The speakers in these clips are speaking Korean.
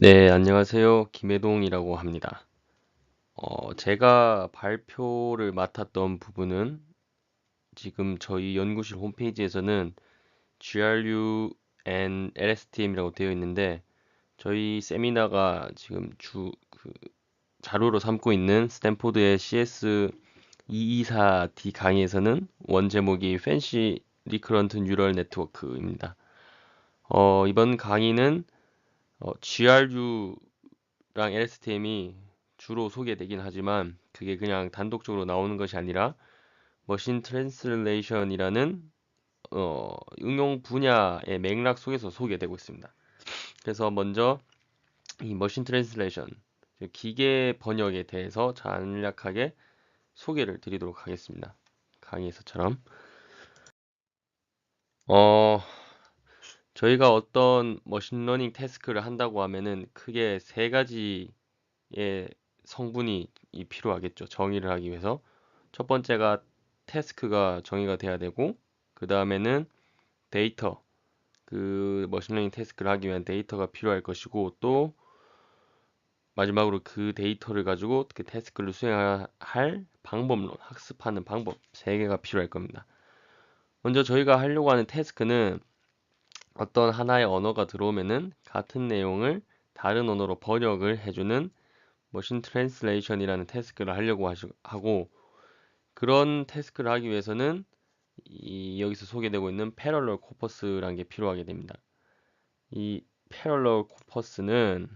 네, 안녕하세요. 김해동이라고 합니다. 제가 발표를 맡았던 부분은 지금 저희 연구실 홈페이지에서는 GRU and LSTM이라고 되어 있는데 저희 세미나가 지금 자료로 삼고 있는 스탠포드의 CS 224D 강의에서는 원 제목이 Fancy Recurrent Neural Network입니다. 이번 강의는 GRU랑 LSTM이 주로 소개되긴 하지만 그게 그냥 단독적으로 나오는 것이 아니라 머신 트랜슬레이션이라는 응용 분야의 맥락 속에서 소개되고 있습니다. 그래서 먼저 이 머신 트랜슬레이션, 기계 번역에 대해서 간략하게 소개를 드리도록 하겠습니다. 강의에서처럼. 어, 저희가 어떤 머신러닝 태스크를 한다고 하면은 크게 세 가지의 성분이 필요하겠죠. 정의를 하기 위해서. 첫 번째가 태스크가 정의가 돼야 되고, 그 다음에는 데이터, 그 머신러닝 태스크를 하기 위한 데이터가 필요할 것이고, 또 마지막으로 그 데이터를 가지고 그 태스크를 수행할 방법론, 학습하는 방법 세 개가 필요할 겁니다. 먼저 저희가 하려고 하는 태스크는 어떤 하나의 언어가 들어오면은 같은 내용을 다른 언어로 번역을 해주는 머신 트랜슬레이션이라는 태스크를 하려고 하고, 그런 태스크를 하기 위해서는 여기서 소개되고 있는 패럴럴 코퍼스라는 게 필요하게 됩니다. 이 패럴럴 코퍼스는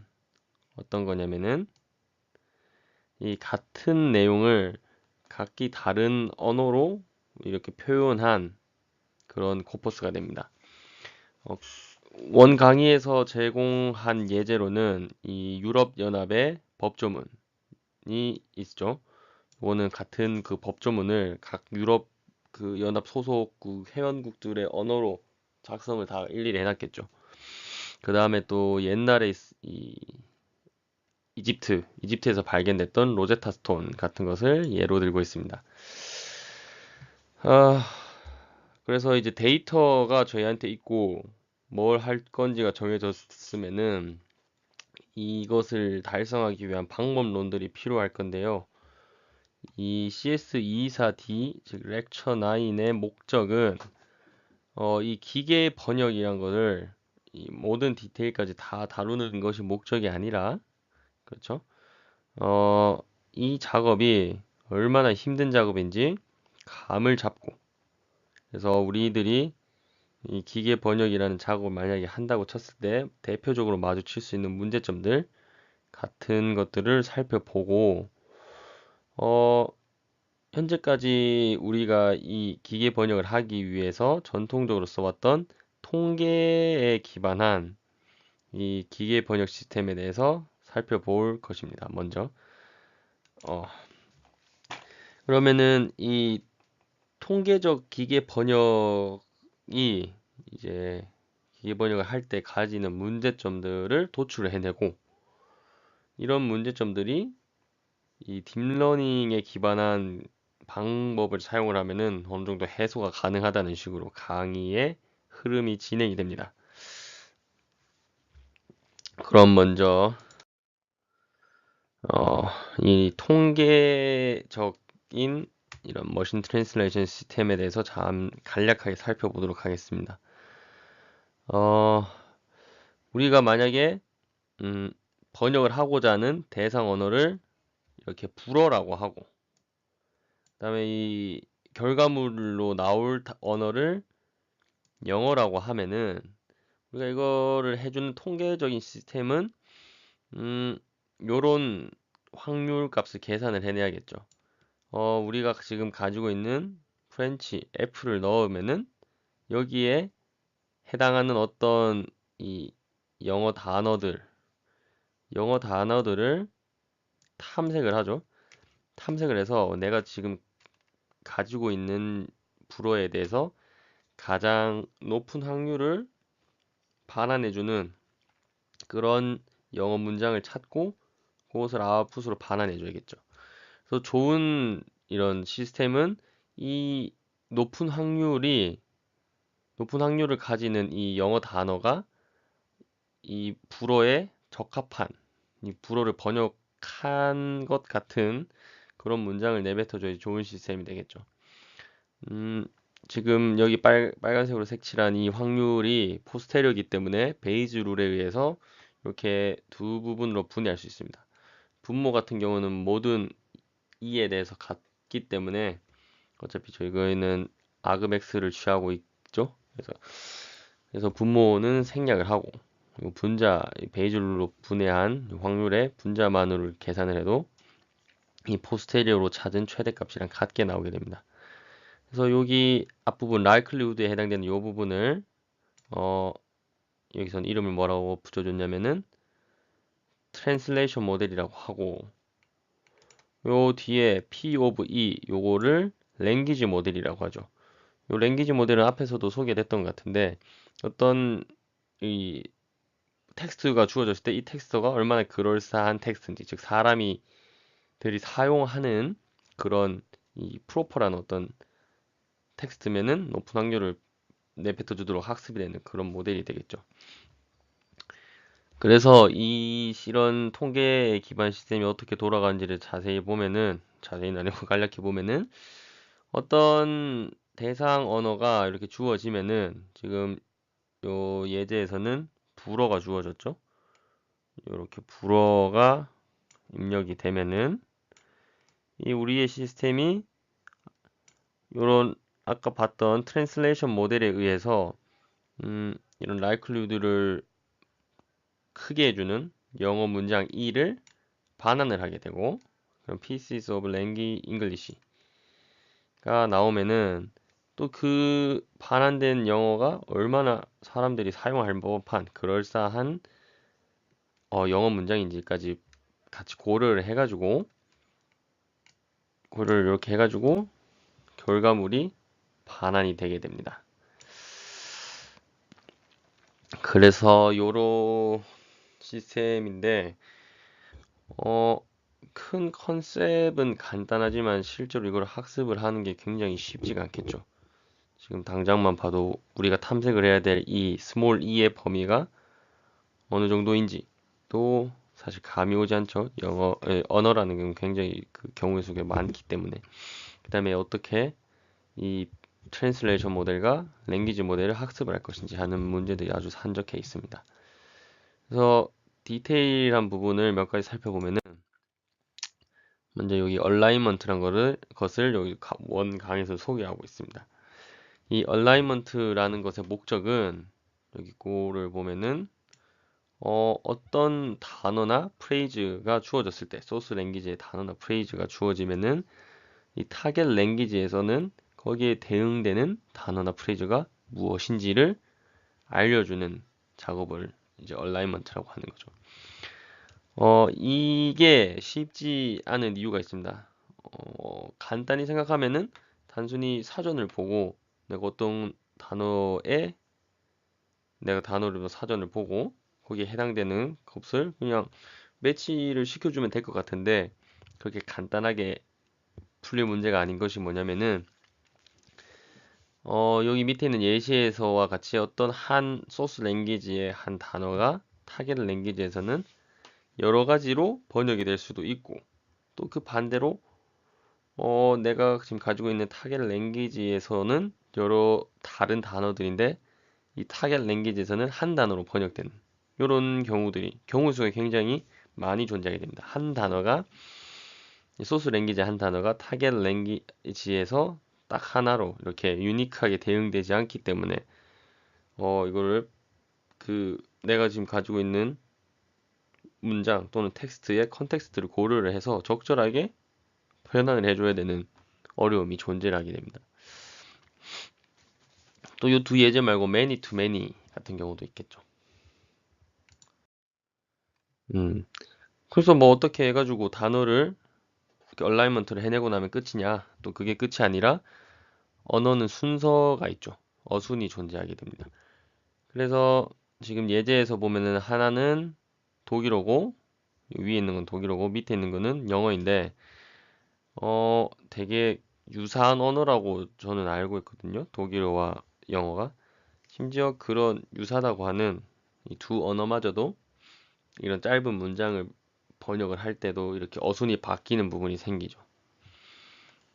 어떤 거냐면은 이 같은 내용을 각기 다른 언어로 이렇게 표현한 그런 코퍼스가 됩니다. 어, 원 강의에서 제공한 예제로는 이 유럽연합의 법조문이 있죠. 이거는 같은 그 법조문을 각 유럽 그 연합 소속국 회원국들의 언어로 작성을 다 일일이 해놨겠죠. 그 다음에 또 옛날에 이 이집트에서 발견됐던 로제타 스톤 같은 것을 예로 들고 있습니다. 아, 그래서 이제 데이터가 저희한테 있고 뭘 할 건지가 정해졌으면은 이것을 달성하기 위한 방법론들이 필요할 건데요. 이 CS224D, 즉 렉처 9의 목적은 이 기계 번역이란 것을 이 모든 디테일까지 다 다루는 것이 목적이 아니라, 그렇죠? 어, 이 작업이 얼마나 힘든 작업인지 감을 잡고, 그래서 우리들이 이 기계 번역이라는 작업을 만약에 한다고 쳤을 때 대표적으로 마주칠 수 있는 문제점들 같은 것들을 살펴보고, 어, 현재까지 우리가 이 기계 번역을 하기 위해서 전통적으로 써왔던 통계에 기반한 이 기계 번역 시스템에 대해서 살펴볼 것입니다. 먼저. 어, 그러면은 이 통계적 기계 번역이 이제 기계 번역을 할 때 가지는 문제점들을 도출을 해내고, 이런 문제점들이 이 딥러닝에 기반한 방법을 사용을 하면은 어느 정도 해소가 가능하다는 식으로 강의의 흐름이 진행이 됩니다. 그럼 먼저 어, 이 통계적인 이런 머신 트랜슬레이션 시스템에 대해서 간략하게 살펴보도록 하겠습니다. 어, 우리가 만약에 음, 번역을 하고자 하는 대상 언어를 이렇게 불어라고 하고, 그다음에 이 결과물로 나올 언어를 영어라고 하면은 우리가 이거를 해주는 통계적인 시스템은 요런 확률 값을 계산을 해내야겠죠. 우리가 지금 가지고 있는 프렌치 F를 넣으면은 여기에 해당하는 어떤 이 영어 단어들, 영어 단어들을 탐색을 하죠. 탐색을 해서 내가 지금 가지고 있는 불어에 대해서 가장 높은 확률을 반환해주는 그런 영어 문장을 찾고 그것을 아웃풋으로 반환해줘야겠죠. 그래서 좋은 이런 시스템은 이 높은 확률이 높은 확률을 가지는 이 영어 단어가 이 불어의 적합한 이 불어를 번역한 것 같은 그런 문장을 내뱉어줘야 좋은 시스템이 되겠죠. 지금 여기 빨간색으로 색칠한 이 확률이 포스테리어이기 때문에 베이즈 룰에 의해서 이렇게 두 부분으로 분해할 수 있습니다. 분모 같은 경우는 모든 e에 대해서 같기 때문에 어차피 저희는 아그맥스를 취하고 있죠. 그래서 분모는 생략을 하고 분자 베이즈 룰로 분해한 확률의 분자만으로 계산을 해도 이 포스테리어로 찾은 최대값이랑 같게 나오게 됩니다. 그래서 여기 앞부분 likelihood에 해당되는 이 부분을 여기선 이름을 뭐라고 붙여줬냐면은 translation 모델이라고 하고 요 뒤에 P of E 요거를 language 모델이라고 하죠. 요 language 모델은 앞에서도 소개됐던 것 같은데 어떤 이 텍스트가 주어졌을 때 이 텍스트가 얼마나 그럴싸한 텍스트인지 즉 사람이 들이 사용하는 그런 이 프로퍼라는 어떤 텍스트면은 높은 확률을 내뱉어 주도록 학습이 되는 그런 모델이 되겠죠. 그래서 이런 통계 기반 시스템이 어떻게 돌아가는지를 자세히 보면은 자세히는 아니고 간략히 보면은 어떤 대상 언어가 이렇게 주어지면은 지금 요 예제에서는 불어가 주어졌죠. 이렇게 불어가 입력이 되면은 이 우리의 시스템이 요런 아까 봤던 트랜슬레이션 모델에 의해서 이런 likelihood를 크게 해주는 영어 문장 E를 반환을 하게 되고 그럼 pieces of language English가 나오면은 또 그 반환된 영어가 얼마나 사람들이 사용할 법한 그럴싸한 영어 문장인지까지 같이 고려를 해가지고 이렇게 해가지고 결과물이 반환이 되게 됩니다. 그래서 요런 시스템인데 큰 컨셉은 간단하지만 실제로 이걸 학습을 하는 게 굉장히 쉽지가 않겠죠. 지금 당장만 봐도 우리가 탐색을 해야 될 이 스몰 e의 범위가 어느 정도인지 또 사실 감이 오지 않죠. 언어라는 건 굉장히 그 경우의 수가 많기 때문에. 그 다음에 어떻게 이 트랜슬레이션 모델과 랭귀지 모델을 학습을 할 것인지 하는 문제들이 아주 산적해 있습니다. 그래서 디테일한 부분을 몇 가지 살펴보면은 먼저 여기 얼라이먼트란 것을 여기 원 강에서 소개하고 있습니다. 이 얼라이먼트라는 것의 목적은 여기 거를 보면은 어떤 단어나 프레이즈가 주어졌을 때 소스 랭귀지의 단어나 프레이즈가 주어지면은 이 타겟 랭귀지에서는 거기에 대응되는 단어나 프레이즈가 무엇인지를 알려주는 작업을 이제 얼라이먼트라고 하는 거죠. 이게 쉽지 않은 이유가 있습니다. 간단히 생각하면은 단순히 사전을 보고 내가 단어를 사전을 보고 거기에 해당되는 값을 그냥 매치를 시켜주면 될 것 같은데 그렇게 간단하게 풀릴 문제가 아닌 것이 뭐냐면은 여기 밑에 있는 예시에서와 같이 어떤 한 소스 랭귀지의 한 단어가 타겟 랭귀지에서는 여러 가지로 번역이 될 수도 있고 또 그 반대로 내가 지금 가지고 있는 타겟 랭귀지에서는 여러 다른 단어들인데 이 타겟 랭귀지에서는 한 단어로 번역되는 이런 경우 수가 굉장히 많이 존재하게 됩니다. 한 단어가 소스 랭귀지 한 단어가 타겟 랭귀지에서 딱 하나로 이렇게 유니크하게 대응되지 않기 때문에 이거를 내가 지금 가지고 있는 문장 또는 텍스트의 컨텍스트를 고려를 해서 적절하게 표현을 해줘야 되는 어려움이 존재하게 됩니다. 또 이 두 예제 말고 many to many 같은 경우도 있겠죠. 그래서 뭐 어떻게 해가지고 단어를 이렇게 얼라이먼트를 해내고 나면 끝이냐? 또 그게 끝이 아니라 언어는 순서가 있죠. 어순이 존재하게 됩니다. 그래서 지금 예제에서 보면은 하나는 독일어고 위에 있는 건 독일어고 밑에 있는 거는 영어인데 되게 유사한 언어라고 저는 알고 있거든요. 독일어와 영어가. 심지어 그런 유사하다고 하는 이 두 언어마저도 이런 짧은 문장을 번역을 할 때도 이렇게 어순이 바뀌는 부분이 생기죠.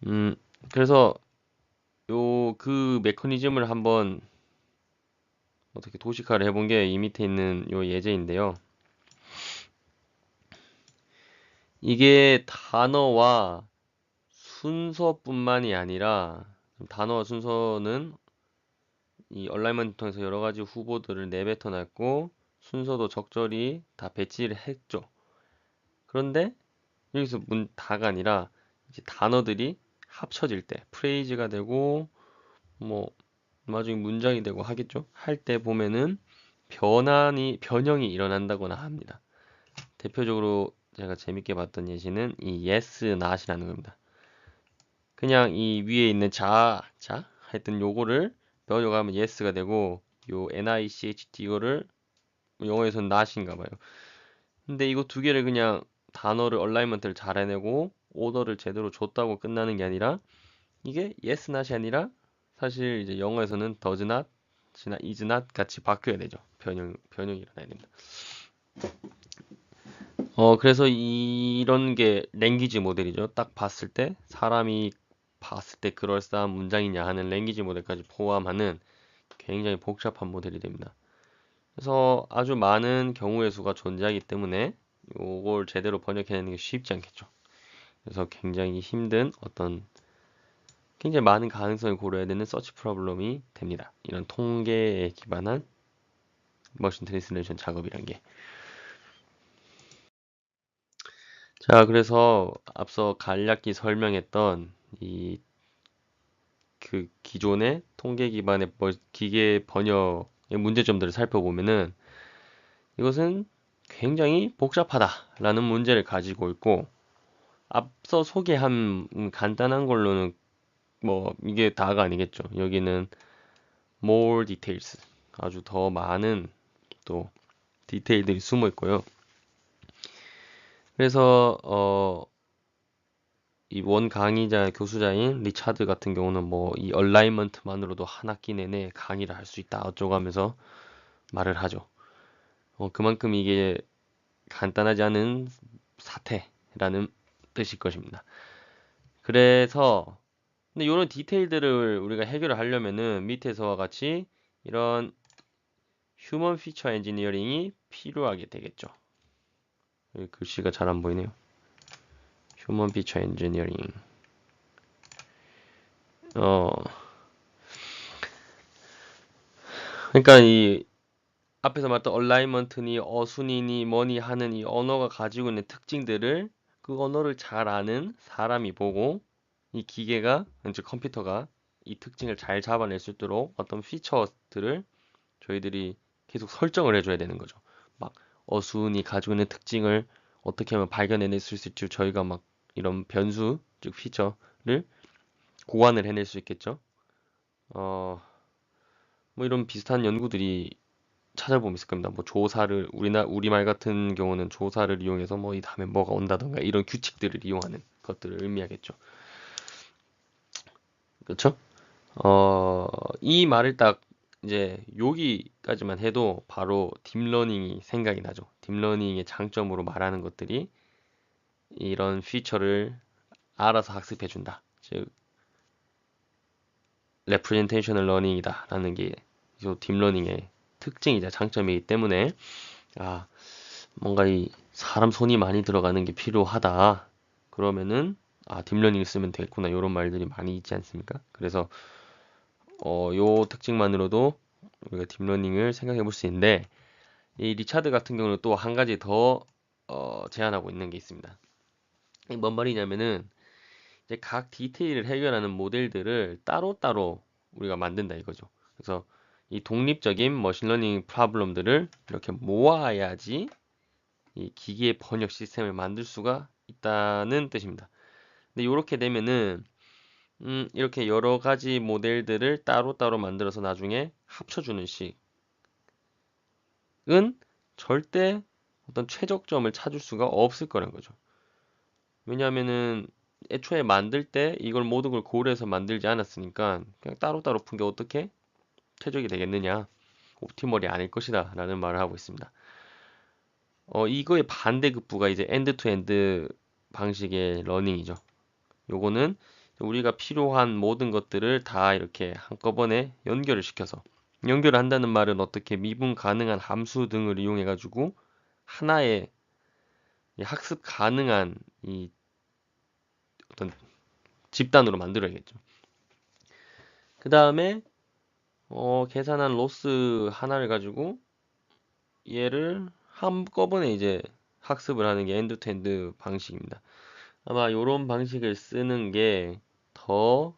음, 그래서 그 메커니즘을 한번 어떻게 도식화를 해본 게 이 밑에 있는 요 예제인데요. 이게 단어와 순서뿐만이 아니라 단어와 순서는 이 얼라이먼트 통해서 여러 가지 후보들을 내뱉어 놨고 순서도 적절히 다 배치를 했죠. 그런데 여기서 다가 아니라 이제 단어들이 합쳐질 때 프레이즈가 되고 뭐 나중에 문장이 되고 하겠죠. 할 때 보면은 변형이 일어난다거나 합니다. 대표적으로 제가 재밌게 봤던 예시는 이 yes, not이라는 겁니다. 그냥 이 위에 있는 자 하여튼 요거를 변형하면 yes가 되고 요 nicht 이거를 영어에서는 not인가 봐요. 근데 이거 두 개를 그냥 단어를 얼라이먼트를 잘 해내고 오더를 제대로 줬다고 끝나는 게 아니라 이게 yes, not이 아니라 사실 이제 영어에서는 does not, is not 같이 바뀌어야 되죠. 변형이 일어나야 됩니다. 그래서 이런 게 랭귀지 모델이죠. 딱 봤을 때 사람이 봤을 때 그럴싸한 문장이냐 하는 랭귀지 모델까지 포함하는 굉장히 복잡한 모델이 됩니다. 그래서 아주 많은 경우의 수가 존재하기 때문에 이걸 제대로 번역해내는 게 쉽지 않겠죠. 그래서 굉장히 힘든 굉장히 많은 가능성을 고려해야 되는 서치 프로블럼이 됩니다. 이런 통계에 기반한 머신 트랜슬레이션 작업이란 게. 자, 그래서 앞서 간략히 설명했던 이 그 기존의 통계 기반의 기계 번역의 문제점들을 살펴보면은 이것은 굉장히 복잡하다라는 문제를 가지고 있고 앞서 소개한 간단한 걸로는 뭐 이게 다가 아니겠죠. 여기는 more details 아주 더 많은 또 디테일들이 숨어 있고요. 그래서 이 원 강의자 교수자인 리차드 같은 경우는 뭐 이 얼라이먼트만으로도 한 학기 내내 강의를 할 수 있다 어쩌고 하면서 말을 하죠. 그만큼 이게 간단하지 않은 사태라는 뜻일 것입니다. 그래서 근데 이런 디테일들을 우리가 해결을 하려면은 밑에서와 같이 이런 휴먼 피처 엔지니어링이 필요하게 되겠죠. 여기 글씨가 잘 안 보이네요. 휴먼 피처 엔지니어링. 어, 그러니까 이 앞에서 말했던 얼라이먼트니 어순이니 뭐니 하는 이 언어가 가지고 있는 특징들을 그 언어를 잘 아는 사람이 보고 이 기계가, 이제 컴퓨터가 이 특징을 잘 잡아낼 수 있도록 어떤 피처들을 저희들이 계속 설정을 해줘야 되는 거죠. 막 어순이 가지고 있는 특징을 어떻게 하면 발견해낼 수 있을지 저희가 막 이런 변수, 즉 피처를 고안을 해낼 수 있겠죠. 뭐 이런 비슷한 연구들이 찾아보면 있을 겁니다. 뭐 조사를 우리말 같은 경우는 조사를 이용해서 뭐 이 다음에 뭐가 온다던가 이런 규칙들을 이용하는 것들을 의미하겠죠. 그렇죠? 이 말을 딱 이제 여기까지만 해도 바로 딥러닝이 생각이 나죠. 딥러닝의 장점으로 말하는 것들이 이런 피처를 알아서 학습해 준다. 즉 레프레젠테이셔널 러닝이다라는 게 딥러닝의 특징이자 장점이기 때문에 아, 뭔가 이 사람 손이 많이 들어가는 게 필요하다. 그러면은 딥러닝을 쓰면 되겠구나. 이런 말들이 많이 있지 않습니까? 그래서 요 특징만으로도 우리가 딥러닝을 생각해 볼 수 있는데 이 리차드 같은 경우는 또 한 가지 더 제안하고 있는 게 있습니다. 이게 뭔 말이냐면은 이제 각 디테일을 해결하는 모델들을 따로따로 우리가 만든다 이거죠. 그래서 이 독립적인 머신러닝 프로블럼들을 이렇게 모아야지 이 기계 번역 시스템을 만들 수가 있다는 뜻입니다. 근데 이렇게 되면은 이렇게 여러 가지 모델들을 따로따로 만들어서 나중에 합쳐주는 식은 절대 어떤 최적점을 찾을 수가 없을 거란 거죠. 왜냐하면은 애초에 만들 때 이걸 모든 걸 고려해서 만들지 않았으니까 그냥 따로따로 푼 게 어떻게 최적이 되겠느냐. 옵티멀이 아닐 것이다 라는 말을 하고 있습니다. 이거의 반대급부가 이제 엔드 투 엔드 방식의 러닝이죠. 요거는 우리가 필요한 모든 것들을 다 이렇게 한꺼번에 연결을 시켜서, 연결을 한다는 말은 어떻게 미분 가능한 함수 등을 이용해 가지고 하나의 학습 가능한 이 어떤 집단으로 만들어야겠죠. 그 다음에 계산한 로스 하나를 가지고 얘를 한꺼번에 이제 학습을 하는 게 엔드 투 엔드 방식입니다. 아마 이런 방식을 쓰는 게 더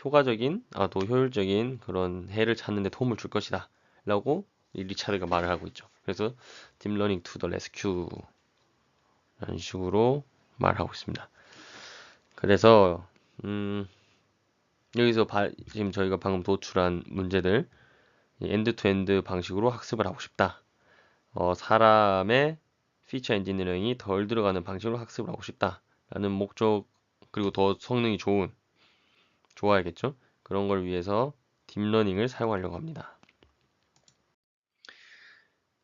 효과적인, 더 효율적인 그런 해를 찾는 데 도움을 줄 것이다 라고 이 리차드가 말을 하고 있죠. 그래서 딥러닝 투 더 레스큐 라는 식으로 말하고 있습니다. 그래서 여기서 지금 저희가 방금 도출한 문제들, 엔드 투 엔드 방식으로 학습을 하고 싶다. 사람의 피처 엔지니어링이 덜 들어가는 방식으로 학습을 하고 싶다 라는 목적, 그리고 더 성능이 좋아야겠죠. 그런 걸 위해서 딥러닝을 사용하려고 합니다.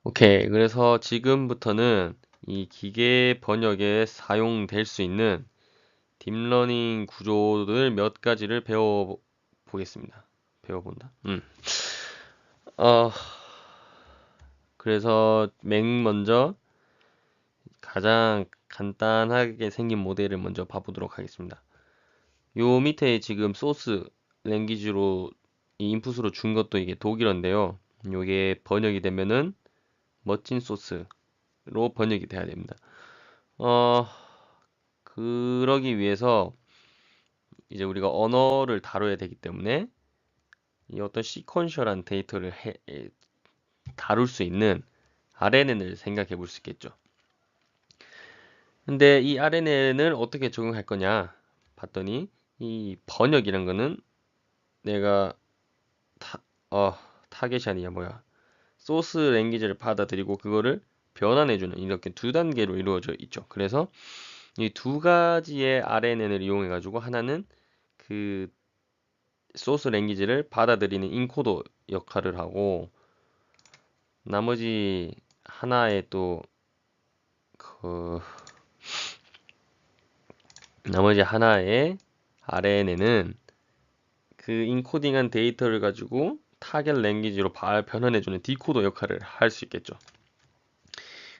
오케이. 그래서 지금부터는 이 기계 번역에 사용될 수 있는 딥러닝 구조들 몇 가지를 배워보겠습니다. 배워본다. 어, 그래서 맨 먼저 가장 간단하게 생긴 모델을 먼저 봐보도록 하겠습니다. 요 밑에 지금 소스 랭귀지로 이 인풋으로 준 것도 이게 독일어인데요. 요게 번역이 되면은 멋진 소스로 번역이 돼야 됩니다. 어, 그러기 위해서 이제 우리가 언어를 다뤄야 되기 때문에 이 어떤 시퀀셜한 데이터를 다룰 수 있는 RNN을 생각해 볼 수 있겠죠. 근데 이 RNN을 어떻게 적용할 거냐 봤더니 이 번역이란 거는 내가 타겟이 아니야 뭐야 소스 랭귀지를 받아들이고 그거를 변환해주는 이렇게 두 단계로 이루어져 있죠. 그래서 이 두 가지의 RNN을 이용해 가지고 하나는 그 소스 랭귀지를 받아들이는 인코더 역할을 하고 나머지 하나의 또 그 나머지 하나의 RNN은 그 인코딩한 데이터를 가지고 타겟 랭귀지로 변환해주는 디코더 역할을 할 수 있겠죠.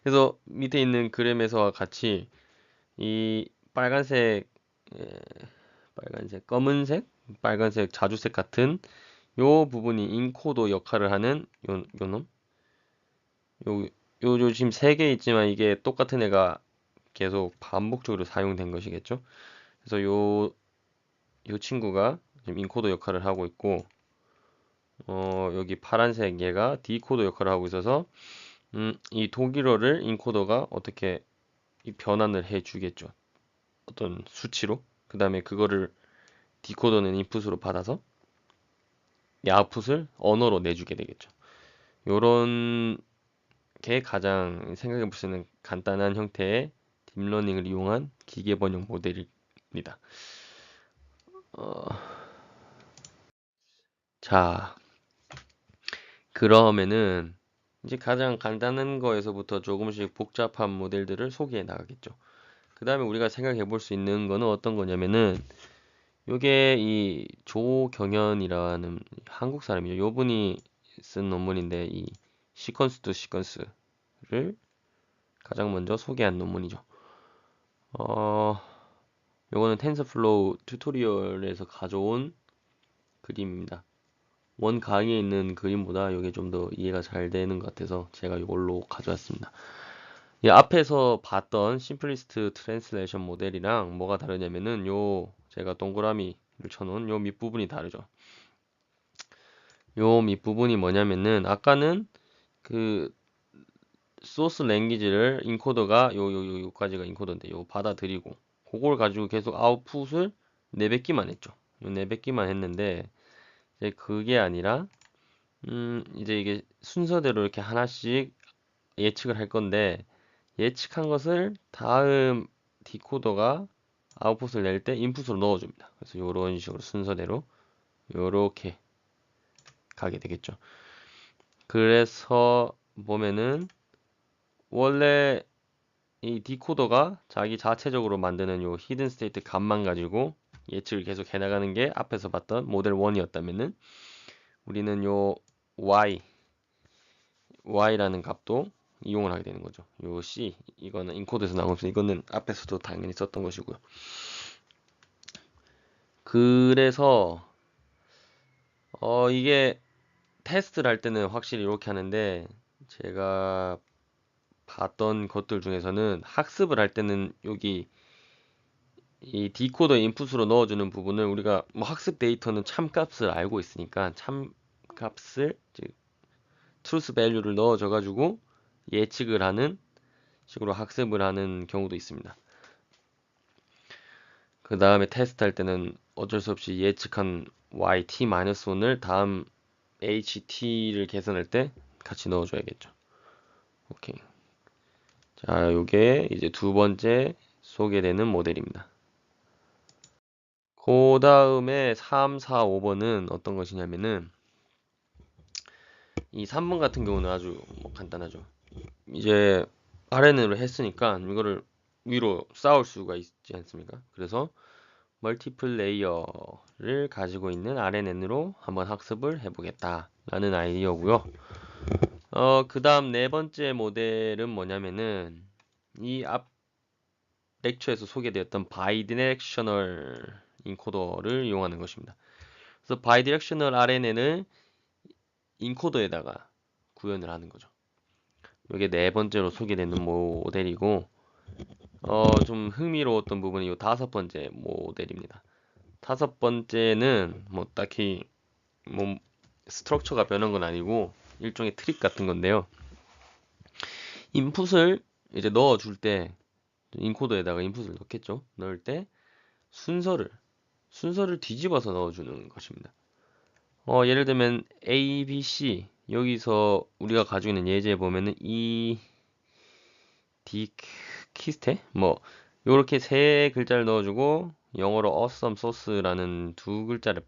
그래서 밑에 있는 그램에서와 같이 이 빨간색, 검은색, 빨간색, 자주색 같은 요 부분이 인코더 역할을 하는 요 놈. 요 지금 세 개 있지만 이게 똑같은 애가 계속 반복적으로 사용된 것이겠죠. 그래서 요 친구가 지금 인코더 역할을 하고 있고, 여기 파란색 얘가 디코더 역할을 하고 있어서, 이 독일어를 인코더가 어떻게 변환을 해 주겠죠. 어떤 수치로. 그 다음에 그거를 디코더는 인풋으로 받아서 이 아웃풋을 언어로 내주게 되겠죠. 요런 게 가장 생각해 볼 수 있는 간단한 형태의 딥러닝을 이용한 기계 번역 모델입니다. 자, 그러면은 이제 가장 간단한 거에서부터 조금씩 복잡한 모델들을 소개해 나가겠죠. 그 다음에 우리가 생각해 볼 수 있는 거는 어떤 거냐면은 요게 이 조경현이라는 한국 사람이죠. 요 분이 쓴 논문인데 이 시퀀스 투 시퀀스를 가장 먼저 소개한 논문이죠. 요거는 텐서플로우 튜토리얼에서 가져온 그림입니다. 원 강의에 있는 그림보다 이게 좀 더 이해가 잘 되는 것 같아서 제가 이걸로 가져왔습니다. 이 앞에서 봤던 심플리스트 트랜슬레이션 모델이랑 뭐가 다르냐면은 요 제가 동그라미를 쳐놓은 요 밑부분이 다르죠. 요 밑부분이 뭐냐면은 아까는 그 소스 랭귀지를 인코더가 요까지가 인코더인데 요 받아들이고 그걸 가지고 계속 아웃풋을 내뱉기만 했죠. 요 내뱉기만 했는데 이제 그게 아니라 이제 이게 순서대로 이렇게 하나씩 예측을 할 건데 예측한 것을 다음 디코더가 아웃풋을 낼 때 인풋으로 넣어줍니다. 그래서 이런 식으로 순서대로 이렇게 가게 되겠죠. 그래서 보면은 원래 이 디코더가 자기 자체적으로 만드는 요 히든 스테이트 값만 가지고 예측을 계속 해나가는 게 앞에서 봤던 모델 1이었다면은 우리는 요 y라는 값도 이용을 하게 되는 거죠. 요 c 이거는 인코드에서 나오면서 이거는 앞에서도 당연히 썼던 것이고요. 그래서 이게 테스트를 할 때는 확실히 이렇게 하는데 제가 봤던 것들 중에서는 학습을 할 때는 여기 이 디코더 인풋으로 넣어주는 부분을 우리가 뭐 학습 데이터는 참값을 알고 있으니까 참값을 즉 truth value를 넣어줘 가지고 예측을 하는 식으로 학습을 하는 경우도 있습니다. 그 다음에 테스트 할 때는 어쩔 수 없이 예측한 yt-1을 다음 ht를 계산할 때 같이 넣어줘야겠죠. 오케이. 자, 요게 이제 두 번째 소개되는 모델입니다. 그 다음에 3, 4, 5번은 어떤 것이냐면은 이 3번 같은 경우는 아주 뭐 간단하죠. 이제 RNN으로 했으니까 이거를 위로 쌓을 수가 있지 않습니까? 그래서 멀티플 레이어를 가지고 있는 RNN으로 한번 학습을 해보겠다라는 아이디어고요. 그 다음 네 번째 모델은 뭐냐면은 이 앞 렉처에서 소개되었던 바이디렉셔널 인코더를 이용하는 것입니다. 그래서 바이디렉셔널 RNN을 인코더에다가 구현을 하는 거죠. 이게 네 번째로 소개되는 모델이고 좀 흥미로웠던 부분이 이 다섯 번째 모델입니다. 다섯 번째는 뭐 딱히 뭐 스트럭처가 변한 건 아니고 일종의 트릭 같은 건데요. 인풋을 이제 넣어줄 때 인코더에다가 인풋을 넣겠죠. 넣을 때 순서를 뒤집어서 넣어주는 것입니다. 예를 들면 A, B, C 여기서 우리가 가지고 있는 예제에 보면은 E, D, 키스테 뭐 요렇게 세 글자를 넣어주고 영어로 awesome sauce라는 두 글자를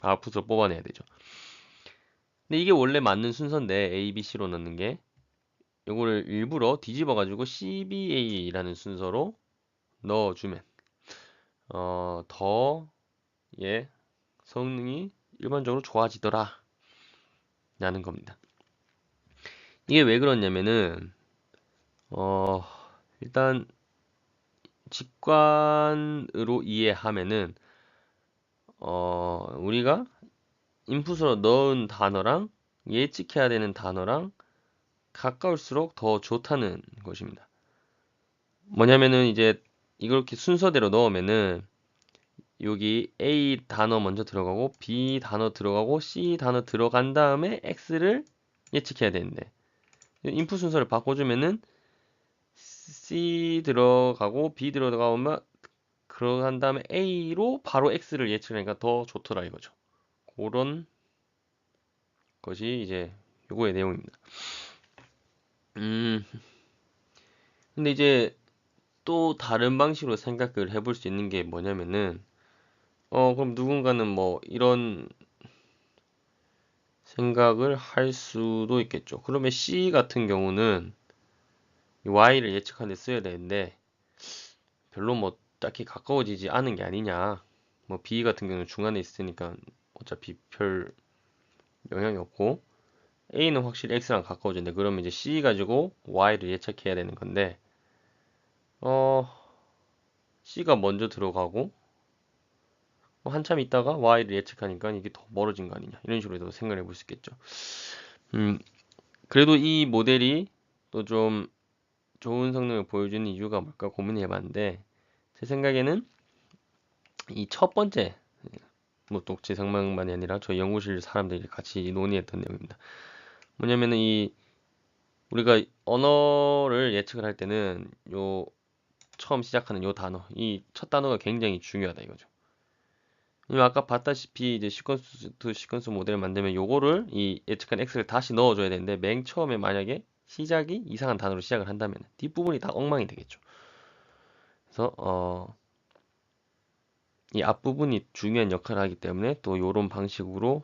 아웃풋으로 뽑아내야 되죠. 근데 이게 원래 맞는 순서인데 A, B, C로 넣는 게 요거를 일부러 뒤집어 가지고 C, B, A라는 순서로 넣어주면 더 성능이 일반적으로 좋아지더라 라는 겁니다. 이게 왜 그렇냐면은 어, 일단 직관으로 이해하면은 우리가 인풋으로 넣은 단어랑 예측해야 되는 단어랑 가까울수록 더 좋다는 것입니다. 뭐냐면은 이제 이렇게 순서대로 넣으면은 여기 A 단어 먼저 들어가고 B 단어 들어가고 C 단어 들어간 다음에 X를 예측해야 되는데 인풋 순서를 바꿔주면은 C 들어가고 B 들어가면 그러한 다음에 A로 바로 X를 예측하니까 더 좋더라 이거죠. 그런 것이 이제 요거의 내용입니다. 음, 근데 이제 또 다른 방식으로 생각을 해볼 수 있는 게 뭐냐면은 그럼 누군가는 뭐 이런 생각을 할 수도 있겠죠. 그러면 C 같은 경우는 Y를 예측하는 데 써야 되는데 별로 뭐 딱히 가까워지지 않은 게 아니냐. 뭐 B 같은 경우는 중간에 있으니까 어차피 별 영향이 없고 A는 확실히 X랑 가까워지는데 그러면 이제 C 가지고 Y를 예측해야 되는 건데 어 C가 먼저 들어가고 한참 있다가 Y를 예측하니까 이게 더 멀어진 거 아니냐 이런 식으로 생각해 볼 수 있겠죠. 음, 그래도 이 모델이 또 좀 좋은 성능을 보여주는 이유가 뭘까 고민해 봤는데 제 생각에는 이 첫 번째 뭐 독재 상황만이 아니라 저희 연구실 사람들이 같이 논의했던 내용입니다. 뭐냐면은 이 우리가 언어를 예측을 할 때는 요 처음 시작하는 요 단어, 이 첫 단어가 굉장히 중요하다 이거죠. 아까 봤다시피 이제 시퀀스 투 시퀀스 모델을 만들면 요거를 이 예측한 X를 다시 넣어줘야 되는데 맨 처음에 만약에 시작이 이상한 단어로 시작을 한다면 뒷부분이 다 엉망이 되겠죠. 그래서 이 앞부분이 중요한 역할을 하기 때문에 또 요런 방식으로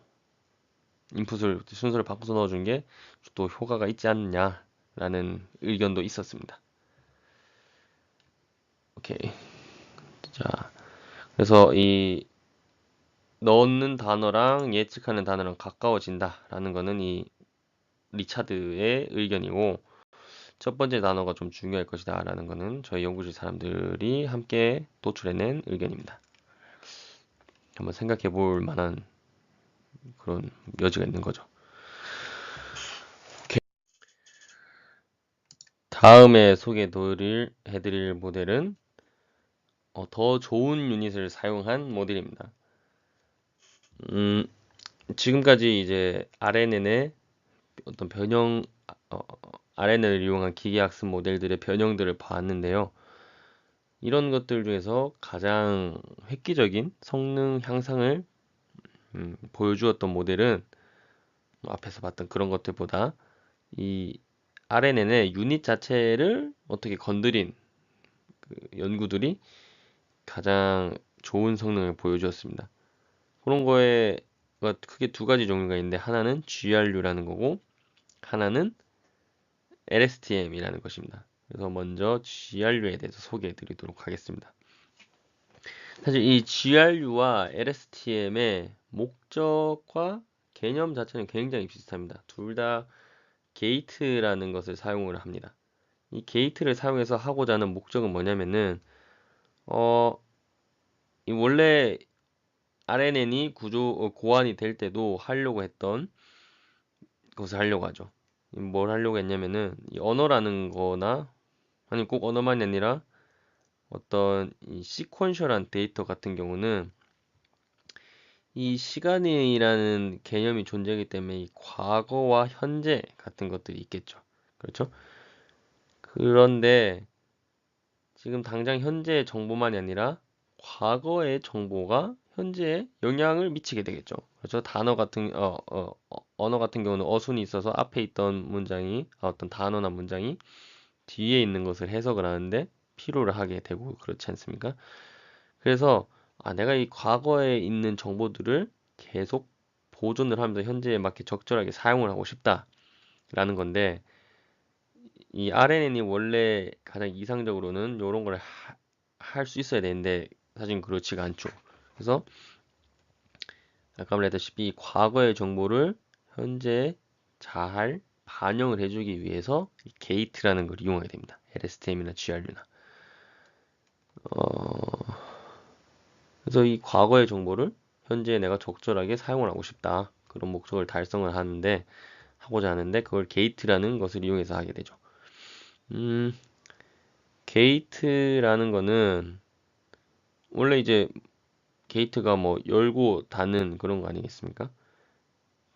인풋을 순서를 바꿔서 넣어준 게 또 효과가 있지 않느냐라는 의견도 있었습니다. 오케이. 자, 그래서 이 넣는 단어랑 예측하는 단어랑 가까워진다라는 거는 이 리차드의 의견이고, 첫 번째 단어가 좀 중요할 것이다라는 거는 저희 연구실 사람들이 함께 도출해낸 의견입니다. 한번 생각해 볼 만한 그런 여지가 있는 거죠. 다음에 소개해드릴 모델은 더 좋은 유닛을 사용한 모델입니다. 지금까지 이제 RNN의 어떤 RNN을 이용한 기계학습 모델들의 변형들을 봤는데요. 이런 것들 중에서 가장 획기적인 성능 향상을 보여주었던 모델은 앞에서 봤던 그런 것들보다 이 RNN의 유닛 자체를 어떻게 건드린 그 연구들이 가장 좋은 성능을 보여주었습니다. 그런 거에 크게 두 가지 종류가 있는데, 하나는 GRU라는 거고 하나는 LSTM이라는 것입니다. 그래서 먼저 GRU에 대해서 소개해 드리도록 하겠습니다. 사실 이 GRU와 LSTM의 목적과 개념 자체는 굉장히 비슷합니다. 둘 다 게이트라는 것을 사용을 합니다. 이 게이트를 사용해서 하고자 하는 목적은 뭐냐면은 이 원래 RNN이 고안이 될 때도 하려고 했던 것을 하려고 하죠. 뭘 하려고 했냐면은 이 언어라는 거나, 아니 꼭 언어만이 아니라 어떤 이 시퀀셜한 데이터 같은 경우는 이 시간이라는 개념이 존재하기 때문에 이 과거와 현재 같은 것들이 있겠죠. 그렇죠? 그런데 지금 당장 현재의 정보만이 아니라 과거의 정보가 현재에 영향을 미치게 되겠죠. 그렇죠? 언어 같은 경우는 어순이 있어서 앞에 있던 어떤 단어나 문장이 뒤에 있는 것을 해석을 하는데 필요를 하게 되고 그렇지 않습니까? 그래서 내가 이 과거에 있는 정보들을 계속 보존을 하면서 현재에 맞게 적절하게 사용을 하고 싶다라는 건데, 이 RNN이 원래 가장 이상적으로는 이런 걸 할 수 있어야 되는데 사실 그렇지가 않죠. 그래서 아까 말했다시피 과거의 정보를 현재에 잘 반영을 해주기 위해서 이 게이트라는 걸 이용하게 됩니다. LSTM이나 GRU나. 그래서 이 과거의 정보를 현재에 내가 적절하게 사용을 하고 싶다, 그런 목적을 하고자 하는데 그걸 게이트라는 것을 이용해서 하게 되죠. 게이트라는 거는 원래 이제 게이트가 뭐 열고 닫는 그런 거 아니겠습니까?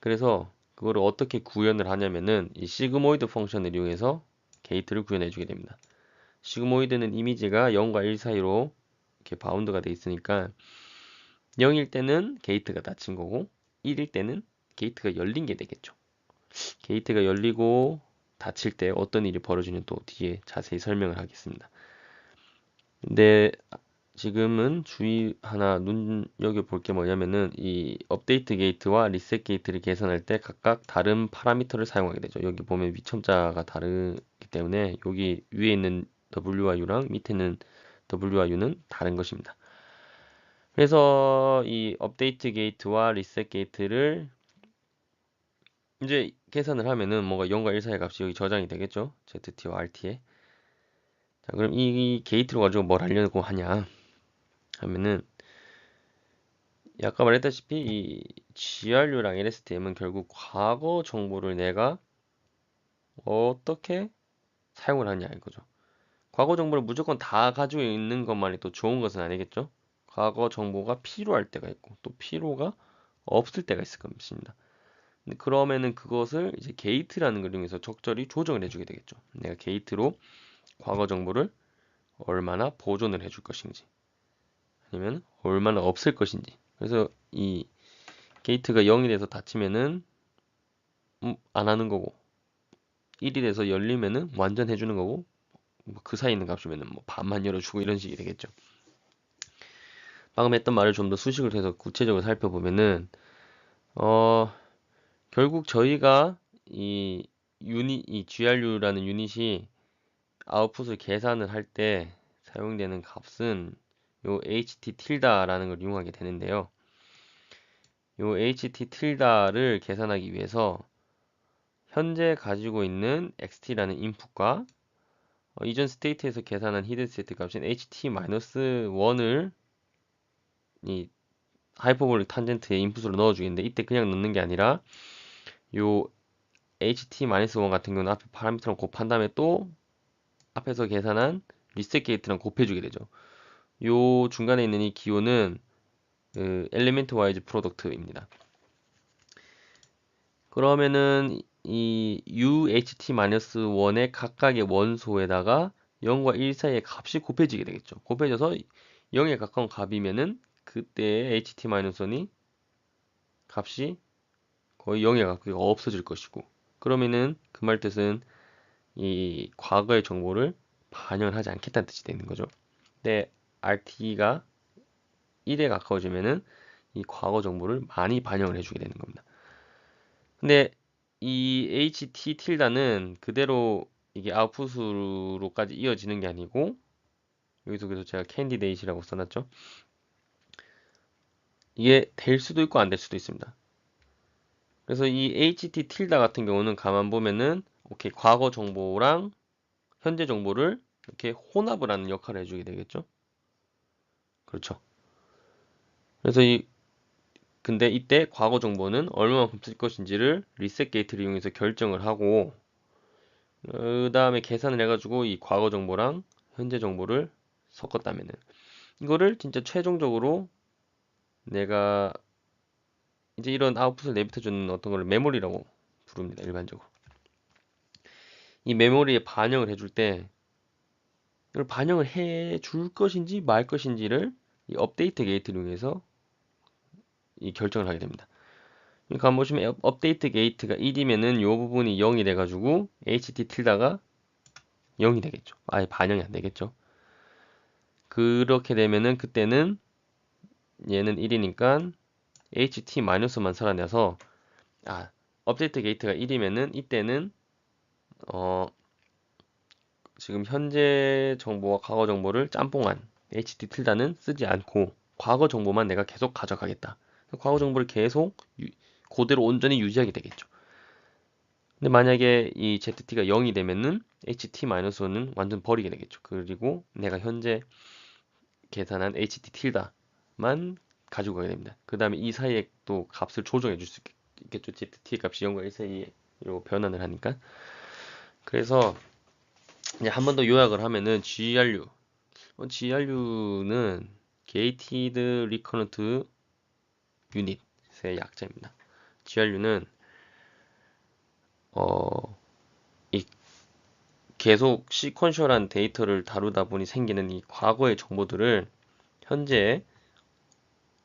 그래서 그거를 어떻게 구현을 하냐면은 이 시그모이드 펑션을 이용해서 게이트를 구현해 주게 됩니다. 시그모이드는 이미지가 0과 1 사이로 이렇게 바운드가 돼 있으니까 0일 때는 게이트가 닫힌 거고 1일 때는 게이트가 열린 게 되겠죠. 게이트가 열리고 닫힐 때 어떤 일이 벌어지는 또 뒤에 자세히 설명을 하겠습니다. 근데 지금은 하나 눈여겨볼 게 뭐냐면은 이 업데이트 게이트와 리셋 게이트를 계산할 때 각각 다른 파라미터를 사용하게 되죠. 여기 보면 위첨자가 다르기 때문에 여기 위에 있는 W와 U랑 밑에 있는 W와 U는 다른 것입니다. 그래서 이 업데이트 게이트와 리셋 게이트를 이제 계산을 하면은 뭔가 0과 1 사이 값이 여기 저장이 되겠죠. ZT와 RT에. 자, 그럼 이 게이트를 가지고 뭘 하려고 하냐 하면은, 아까 말했다시피 이 GRU랑 LSTM은 결국 과거 정보를 내가 어떻게 사용을 하냐 이거죠. 과거 정보를 무조건 다 가지고 있는 것만이 또 좋은 것은 아니겠죠. 과거 정보가 필요할 때가 있고 또 필요가 없을 때가 있을 것입니다. 근데 그러면은 그것을 이제 게이트라는 걸 이용해서 적절히 조정을 해주게 되겠죠. 내가 게이트로 과거 정보를 얼마나 보존을 해줄 것인지, 아니면 얼마나 없을 것인지. 그래서 이 게이트가 0이 돼서 닫히면은 안 하는 거고, 1이 돼서 열리면은 완전 해주는 거고, 뭐그 사이에 있는 값이면은 뭐 반만 열어주고 이런 식이 되겠죠. 방금 했던 말을 좀 더 수식을 해서 구체적으로 살펴보면은 결국 저희가 이 GRU라는 유닛이 아웃풋을 계산을 할 때 사용되는 값은 요 ht 틸다라는 걸 이용하게 되는데요. 요 ht 틸다를 계산하기 위해서 현재 가지고 있는 xt라는 인풋과 이전 스테이트에서 계산한 히든 스테이트 값인 ht-1을 이 하이퍼볼릭 탄젠트의 인풋으로 넣어주겠는데, 이때 그냥 넣는 게 아니라 요 ht-1 같은 경우는 앞에 파라미터랑 곱한 다음에 또 앞에서 계산한 리셋 게이트랑 곱해주게 되죠. 요 중간에 있는 이 기호는 그 엘리멘트 와이즈 프로덕트입니다. 그러면은 이 UHT-1의 각각의 원소에다가 0과 1 사이의 값이 곱해지게 되겠죠. 곱해져서 0에 가까운 값이면은 그때 HT-1이 값이 거의 0에 가까이 없어질 것이고, 그러면은 그 말 뜻은 이 과거의 정보를 반영을 하지 않겠다는 뜻이 되는 거죠. 근데 RT가 1에 가까워지면은 이 과거 정보를 많이 반영을 해주게 되는 겁니다. 근데 이 HT 틸다는 그대로 이게 아웃풋으로까지 이어지는 게 아니고, 여기서 그래서 제가 캔디데이트라고 써놨죠. 이게 될 수도 있고 안 될 수도 있습니다. 그래서 이 HT 틸다 같은 경우는 가만 보면은 오케이, 과거 정보랑 현재 정보를 이렇게 혼합을 하는 역할을 해주게 되겠죠. 그렇죠. 그래서 근데 이때 과거 정보는 얼마만큼 쓸 것인지를 리셋 게이트를 이용해서 결정을 하고, 그 다음에 계산을 해가지고 이 과거 정보랑 현재 정보를 섞었다면은 이거를 진짜 최종적으로 내가 이제 이런 아웃풋을 내비켜주는 어떤 걸 메모리라고 부릅니다. 일반적으로 이 메모리에 반영을 해줄 때 이걸 반영을 해줄 것인지 말 것인지를 이 업데이트 게이트를 이용해서 이 결정을 하게 됩니다. 그러니까 한번 보시면 업데이트 게이트가 1이면은 이 부분이 0이 돼가지고 HT 틸다가 0이 되겠죠. 아예 반영이 안 되겠죠. 그렇게 되면은 그때는 얘는 1이니까 HT-만 살아내서 업데이트 게이트가 1이면은 이때는 지금 현재 정보와 과거 정보를 짬뽕한 HT 틸다는 쓰지 않고 과거 정보만 내가 계속 가져가겠다. 과거 정보를 계속 그대로 온전히 유지하게 되겠죠. 근데 만약에 이 ZT가 0이 되면은 HT-1는 완전 버리게 되겠죠. 그리고 내가 현재 계산한 HT 틸다만 가지고 가게 됩니다. 그 다음에 이 사이에 또 값을 조정해 줄 수 있겠죠. ZT 값이 0과 1 사이로 변환을 하니까. 그래서 이제 한 번 더 요약을 하면은 GRU는 Gated Recurrent Unit의 약자입니다. GRU는 이 계속 시퀀셜한 데이터를 다루다 보니 생기는 이 과거의 정보들을 현재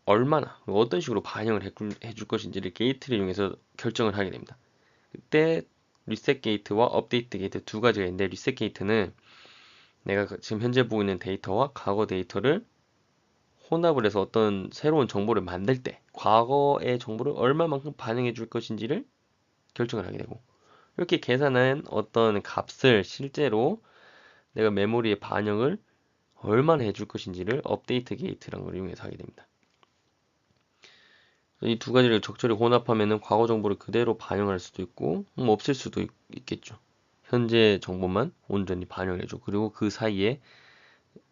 얼마나 어떤 식으로 반영을 해줄 것인지를 게이트를 이용해서 결정을 하게 됩니다. 그때 리셋 게이트와 업데이트 게이트 두 가지가 있는데, 리셋 게이트는 내가 지금 현재 보고 있는 데이터와 과거 데이터를 혼합을 해서 어떤 새로운 정보를 만들 때 과거의 정보를 얼마만큼 반영해 줄 것인지를 결정을 하게 되고, 이렇게 계산한 어떤 값을 실제로 내가 메모리에 반영을 얼마나 해줄 것인지를 업데이트 게이트라는 걸 이용해서 하게 됩니다. 이 두 가지를 적절히 혼합하면은 과거 정보를 그대로 반영할 수도 있고 없앨 수도 있겠죠. 현재 정보만 온전히 반영을 해줘. 그리고 그 사이에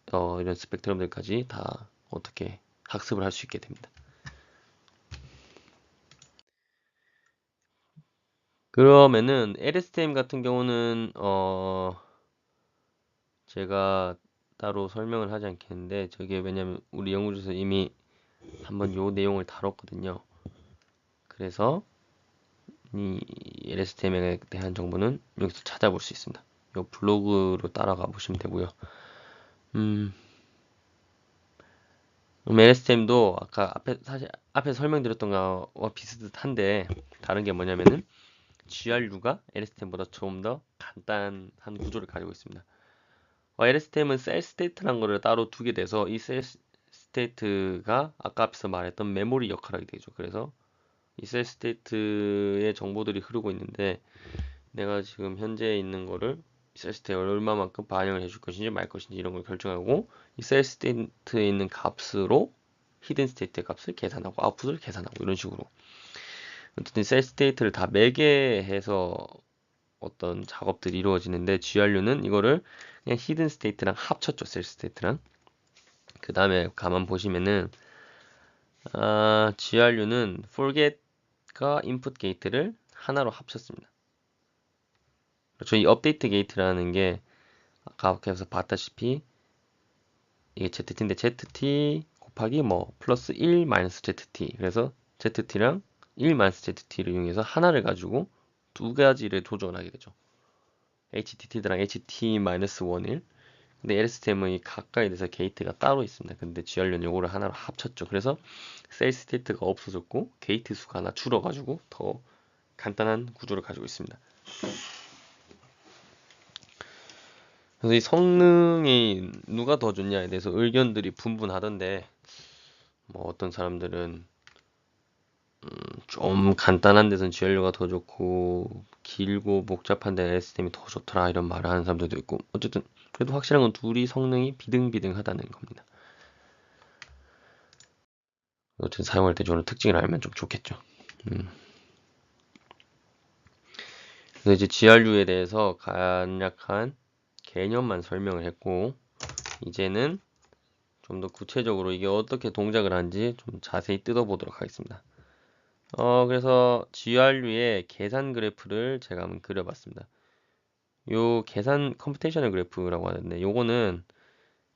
이런 스펙트럼들까지 다 어떻게 학습을 할 수 있게 됩니다. 그러면은 LSTM 같은 경우는 제가 따로 설명을 하지 않겠는데, 저게 왜냐면 우리 연구소에서 이미 한번 요 내용을 다뤘거든요. 그래서 이 LSTM에 대한 정보는 여기서 찾아볼 수 있습니다. 요 블로그로 따라가 보시면 되고요. LSTM도 아까 사실 앞에 설명드렸던 거와 비슷한데, 다른 게 뭐냐면은 GRU가 LSTM보다 좀 더 간단한 구조를 가지고 있습니다. LSTM은 셀 스테이트라는 거를 따로 두게 돼서 이 셀 스테이트가 아까 앞에서 말했던 메모리 역할을 하게 되죠. 그래서 이 셀 스테이트의 정보들이 흐르고 있는데, 내가 지금 현재 있는 거를 셀 스테이트에 얼마만큼 반영을 해줄 것인지 말 것인지 이런 걸 결정하고 이 셀 스테이트에 있는 값으로 히든 스테이트의 값을 계산하고 아웃풋을 계산하고 이런 식으로 어쨌든 셀 스테이트를 다 매개해서 어떤 작업들이 이루어지는데 GRU는 이거를 그냥 히든 스테이트랑 합쳤죠. 셀 스테이트랑. 그 다음에 가만 보시면은 GRU는 forget과 input 게이트를 하나로 합쳤습니다. 그렇죠. 이 업데이트 게이트라는 게 아까 앞에서 봤다시피 이게 ZT인데 ZT 곱하기 뭐 플러스 1 마이너스 ZT 그래서 ZT랑 1 마이너스 ZT를 이용해서 하나를 가지고 두 가지를 조정하게 되죠. HTT랑 HT-1일 근데 LSTM의 가까이 돼서 게이트가 따로 있습니다. 근데 GRU는 요거를 하나로 합쳤죠. 그래서 셀 스테이트가 없어졌고 게이트 수가 하나 줄어가지고 더 간단한 구조를 가지고 있습니다. 그래서 이 성능이 누가 더 좋냐에 대해서 의견들이 분분하던데 뭐 어떤 사람들은 좀 간단한 데선 GRU가 더 좋고 길고 복잡한 데는 LSTM이 더 좋더라 이런 말을 하는 사람들도 있고 어쨌든 그래도 확실한 건 둘이 성능이 비등비등하다는 겁니다. 어쨌든 사용할 때 저는 특징을 알면 좀 좋겠죠. 그래서 이제 GRU에 대해서 간략한 개념만 설명을 했고 이제는 좀 더 구체적으로 이게 어떻게 동작을 하는지 좀 자세히 뜯어보도록 하겠습니다. 그래서 GRU의 계산 그래프를 제가 한번 그려봤습니다. 요 계산 컴퓨테이셔널 그래프라고 하는데 요거는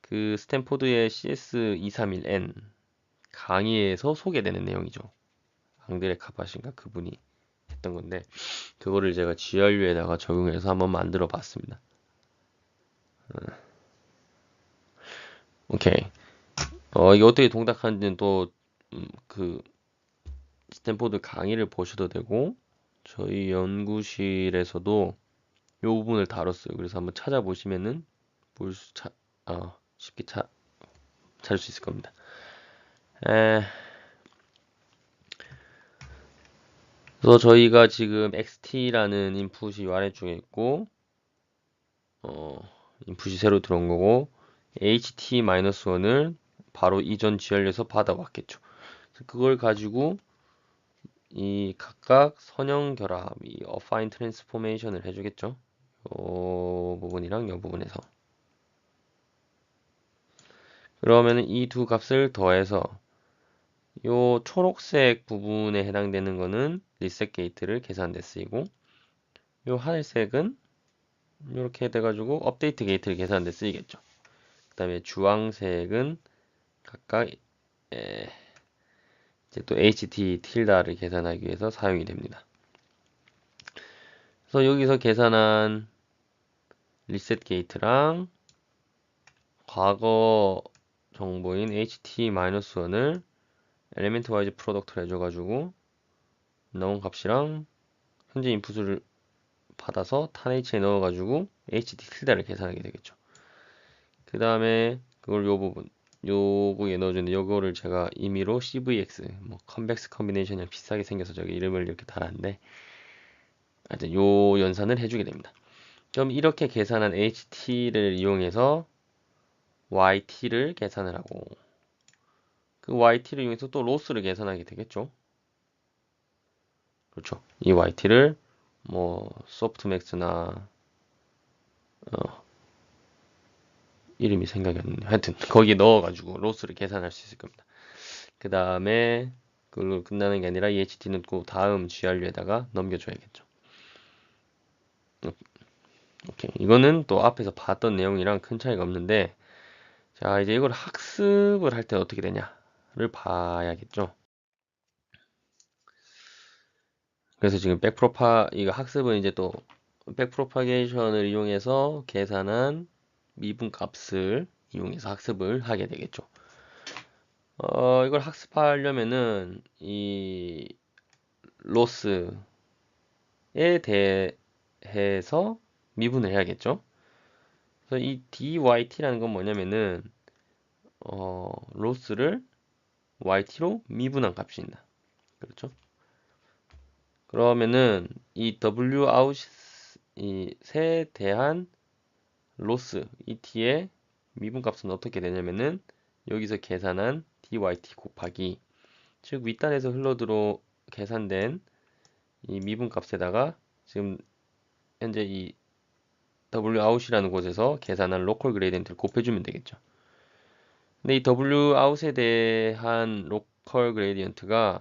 그 스탠포드의 CS231N 강의에서 소개되는 내용이죠. 앙드레 카바신가 그분이 했던 건데 그거를 제가 GRU에다가 적용해서 한번 만들어 봤습니다. 오케이. 이게 어떻게 동작하는지는 또 그 스탠포드 강의를 보셔도 되고 저희 연구실에서도 이 부분을 다뤘어요. 그래서 한번 찾아보시면은 쉽게 찾을 수 있을 겁니다. 그래서 저희가 지금 XT라는 인풋이 아래쪽에 있고 인풋이 새로 들어온 거고 HT-1을 바로 이전 GRU에서 받아왔겠죠. 그걸 가지고 이 각각 선형 결합, 이 affine transformation을 해주겠죠. 이 부분이랑 이 부분에서. 그러면 이 두 값을 더해서 이 초록색 부분에 해당되는 거는 리셋 게이트를 계산한 데 쓰이고 이 하늘색은 이렇게 돼가지고 업데이트 게이트를 계산한 데 쓰이겠죠. 그 다음에 주황색은 각각 이제 또 HT 틸다를 계산하기 위해서 사용이 됩니다. 그래서 여기서 계산한 리셋 게이트랑 과거 정보인 HT-1을 엘리멘트 와이즈 프로덕트를 해줘가지고 나온 값이랑 현재 인풋을 받아서 탄H에 넣어가지고 HT 틸다를 계산하게 되겠죠. 그 다음에 그걸 요거에 넣어주는데 요거를 제가 임의로 CVX 뭐 컨벡스 컨비네이션이랑 비슷하게 생겨서 저기 이름을 이렇게 달았는데 하여튼 요 연산을 해주게 됩니다. 그럼 이렇게 계산한 HT를 이용해서 YT를 계산을 하고 그 YT를 이용해서 또 로스를 계산하게 되겠죠. 그렇죠. 이 YT를 뭐 소프트맥스나 이름이 생각이 안 나네. 하여튼 거기에 넣어가지고 로스를 계산할 수 있을 겁니다. 그 다음에 그걸로 끝나는 게 아니라 이 HT는 그 다음 GRU에다가 넘겨줘야겠죠. 오케이. 이거는 또 앞에서 봤던 내용이랑 큰 차이가 없는데 자 이제 이걸 학습을 할 때 어떻게 되냐를 봐야겠죠. 그래서 지금 이거 학습은 이제 또 백프로파게이션을 이용해서 계산한 미분 값을 이용해서 학습을 하게 되겠죠. 이걸 학습하려면은 이 로스에 대해서 미분을 해야겠죠. 그래서 이 dyt라는 건 뭐냐면은 로스를 yt로 미분한 값입니다. 그렇죠? 그러면은 이 wout 이에 대한 로스 ET의 미분값은 어떻게 되냐면은 여기서 계산한 dyt 곱하기 즉 윗단에서 흘러들어 계산된 이 미분값에다가 지금 현재 이 wout이라는 곳에서 계산한 로컬 그레이디언트를 곱해주면 되겠죠. 근데 이 wout에 대한 로컬 그레이디언트가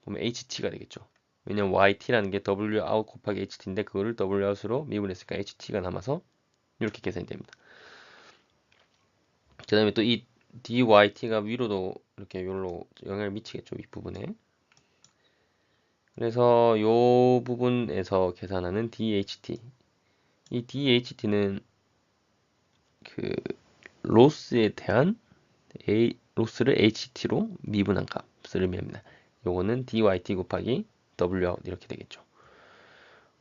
보면 ht가 되겠죠. 왜냐면 yt라는 게 wout 곱하기 ht인데 그거를 wout으로 미분했으니까 ht가 남아서 이렇게 계산이 됩니다. 그 다음에 또 이 dyt가 위로도 이렇게 요로 영향을 미치겠죠. 윗부분에. 그래서 요 부분에서 계산하는 dht. 이 dht는 그 로스에 대한 로스를 ht로 미분한 값을 의미합니다. 요거는 dyt 곱하기 wout 이렇게 되겠죠.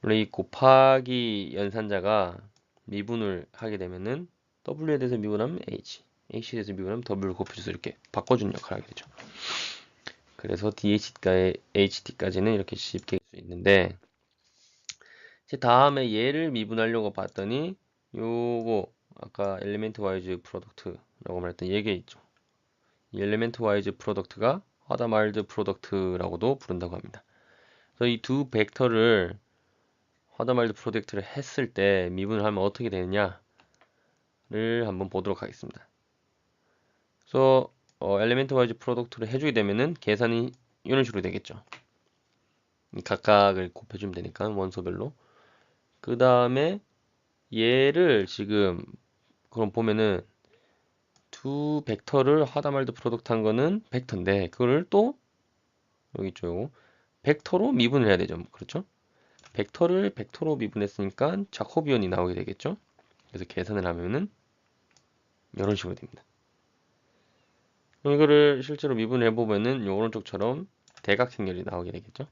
원래 이 곱하기 연산자가 미분을 하게 되면은 w에 대해서 미분하면 h에 대해서 미분하면 w를 곱해줘서 이렇게 바꿔주는 역할을 하게 되죠. 그래서 dht까지는 이렇게 쉽게 할 수 있는데 이제 다음에 얘를 미분하려고 봤더니 요거 아까 엘리멘트 와이즈 프로덕트라고 말했던 얘기 있죠. 이 엘리멘트 와이즈 프로덕트가 하다마일드 프로덕트라고도 부른다고 합니다. 그래서 이 두 벡터를 하다마일드 프로덕트를 했을 때 미분을 하면 어떻게 되느냐를 한번 보도록 하겠습니다. 그래서 엘리멘트 와이즈 프로덕트를 해주게 되면은 계산이 이런 식으로 되겠죠. 각각을 곱해주면 되니까 원소별로. 그 다음에 얘를 지금 그럼 보면은 두 벡터를 하다말드 프로덕트 한 거는 벡터인데 그거를 또 여기 있죠. 벡터로 미분을 해야 되죠. 그렇죠? 벡터를 벡터로 미분했으니까 자코비언이 나오게 되겠죠. 그래서 계산을 하면은 이런 식으로 됩니다. 이거를 실제로 미분을 해보면은 요 오른쪽처럼 대각행렬이 나오게 되겠죠.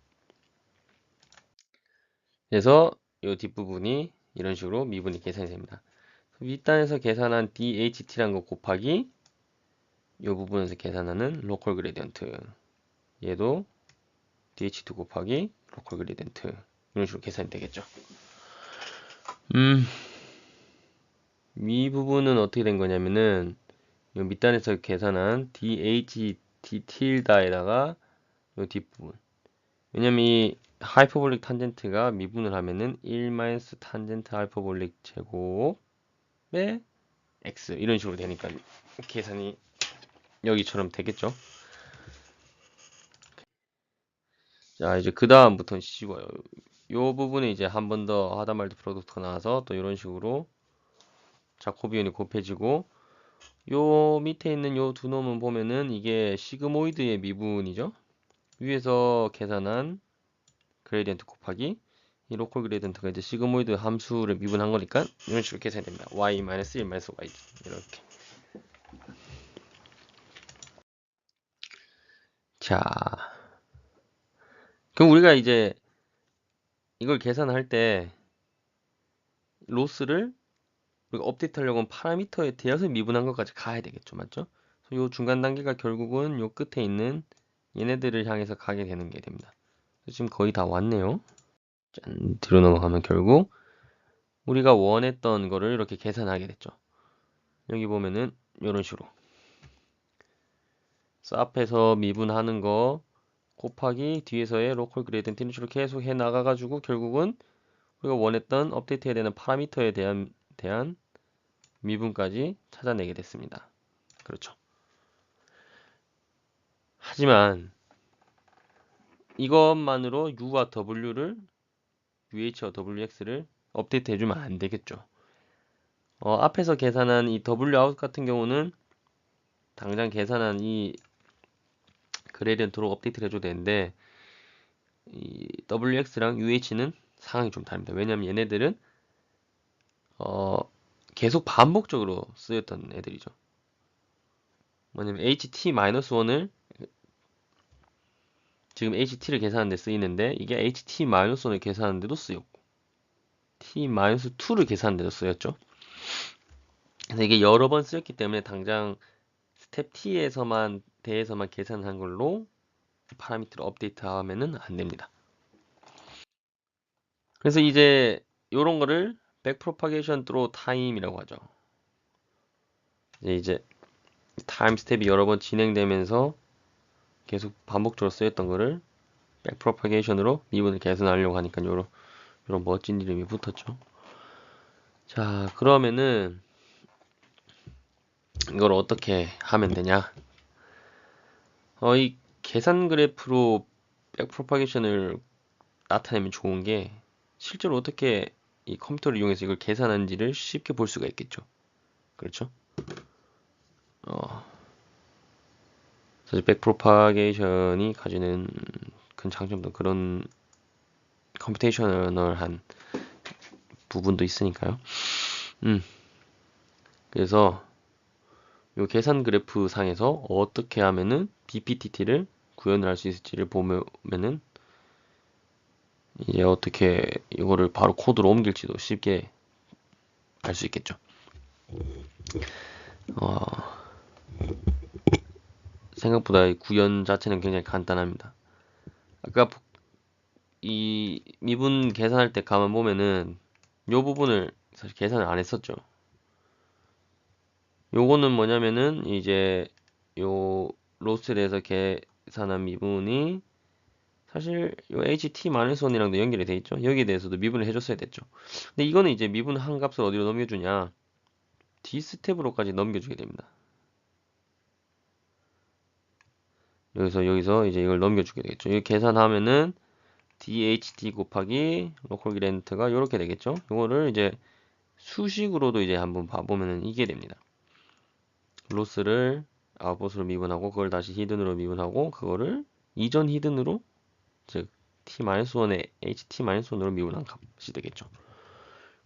그래서 이 뒷부분이 이런 식으로 미분이 계산이 됩니다. 윗단에서 계산한 DHT라는 거 곱하기 이 부분에서 계산하는 로컬 그레디언트 얘도 DH2 곱하기 로컬 그레디언트 이런 식으로 계산이 되겠죠. 이 부분은 어떻게 된 거냐면은 이 밑단에서 계산한 DHT 틸다에다가 이 뒷부분 왜냐면 이 하이퍼볼릭 탄젠트가 미분을 하면은 1 마이너스 탄젠트 하이퍼볼릭 제곱에 x 이런 식으로 되니까 계산이 여기처럼 되겠죠. 자, 이제 그 다음부터는 쉬워요. 요 부분에 이제 한 번 더 하다말드 프로덕트가 나와서 또 이런 식으로 자코비언이 곱해지고 요 밑에 있는 요 두 놈은 보면은 이게 시그모이드의 미분이죠. 위에서 계산한 그레이디언트 곱하기 이 로컬 그레이디언트가 이제 시그모이드 함수를 미분한 거니까 이런 식으로 계산이 됩니다. y-1 y 이렇게. 자, 그럼 우리가 이제 이걸 계산할 때 로스를 우리가 업데이트 하려고 하면 파라미터에 대해서 미분한 것까지 가야 되겠죠. 맞죠? 요 중간 단계가 결국은 요 끝에 있는 얘네들을 향해서 가게 되는 게 됩니다. 지금 거의 다 왔네요. 짠, 뒤로 넘어가면 결국 우리가 원했던 거를 이렇게 계산하게 됐죠. 여기 보면은 이런 식으로 앞에서 미분하는 거 곱하기 뒤에서의 로컬 그레이디언트 이런 식으로 계속 해 나가가지고 결국은 우리가 원했던 업데이트해야 되는 파라미터에 대한 미분까지 찾아내게 됐습니다. 그렇죠. 하지만 이것만으로 U와 W를 UH와 WX를 업데이트 해주면 안 되겠죠. 앞에서 계산한 이 Wout 같은 경우는 당장 계산한 이 그레디언트로 업데이트를 해줘도 되는데 이 WX랑 UH는 상황이 좀 다릅니다. 왜냐면 얘네들은 계속 반복적으로 쓰였던 애들이죠. 뭐냐면 HT-1을 지금 HT를 계산하는 데 쓰이는데 이게 HT-1을 계산하는 데도 쓰였고 T-2를 계산하는 데도 쓰였죠. 그래서 이게 여러 번 쓰였기 때문에 당장 스텝 T에서만 대해서만 계산한 걸로 파라미터를 업데이트하면은 안 됩니다. 그래서 이제 이런 거를 백프로파게이션 through time이라고 하죠. 이제 타임 스텝이 여러 번 진행되면서 계속 반복적으로 쓰였던 거를 백프로파게이션으로 미분을 개선하려고 하니까 요런 멋진 이름이 붙었죠. 자, 그러면은 이걸 어떻게 하면 되냐? 이 계산 그래프로 백프로파게이션을 나타내면 좋은 게 실제로 어떻게 이 컴퓨터를 이용해서 이걸 계산하는지를 쉽게 볼 수가 있겠죠. 그렇죠? 사실 백프로파게이션이 가지는 큰 장점도 그런 컴퓨테이셔널한 부분도 있으니까요. 그래서 이 계산 그래프 상에서 어떻게 하면은 BPTT를 구현을 할 수 있을지를 보면은 이제 어떻게 이거를 바로 코드로 옮길지도 쉽게 알 수 있겠죠. 생각보다 이 구현 자체는 굉장히 간단합니다. 아까 이 미분 계산할 때 가만 보면은 요 부분을 사실 계산을 안 했었죠. 요거는 뭐냐면은 이제 요 로스에 대해서 계산한 미분이 사실 요 HT-1이랑도 연결이 돼 있죠. 여기에 대해서도 미분을 해줬어야 됐죠. 근데 이거는 이제 미분 한 값을 어디로 넘겨주냐? D 스텝으로까지 넘겨주게 됩니다. 여기서 이제 이걸 넘겨주게 되겠죠. 이거 계산하면은 DHT 곱하기 로컬 그랜트가 이렇게 되겠죠. 이거를 이제 수식으로도 이제 한번 봐보면은 이게 됩니다. 로스를 아웃풋으로 미분하고 그걸 다시 히든으로 미분하고 그거를 이전 히든으로 즉 t-1의 ht-1으로 미분한 값이 되겠죠.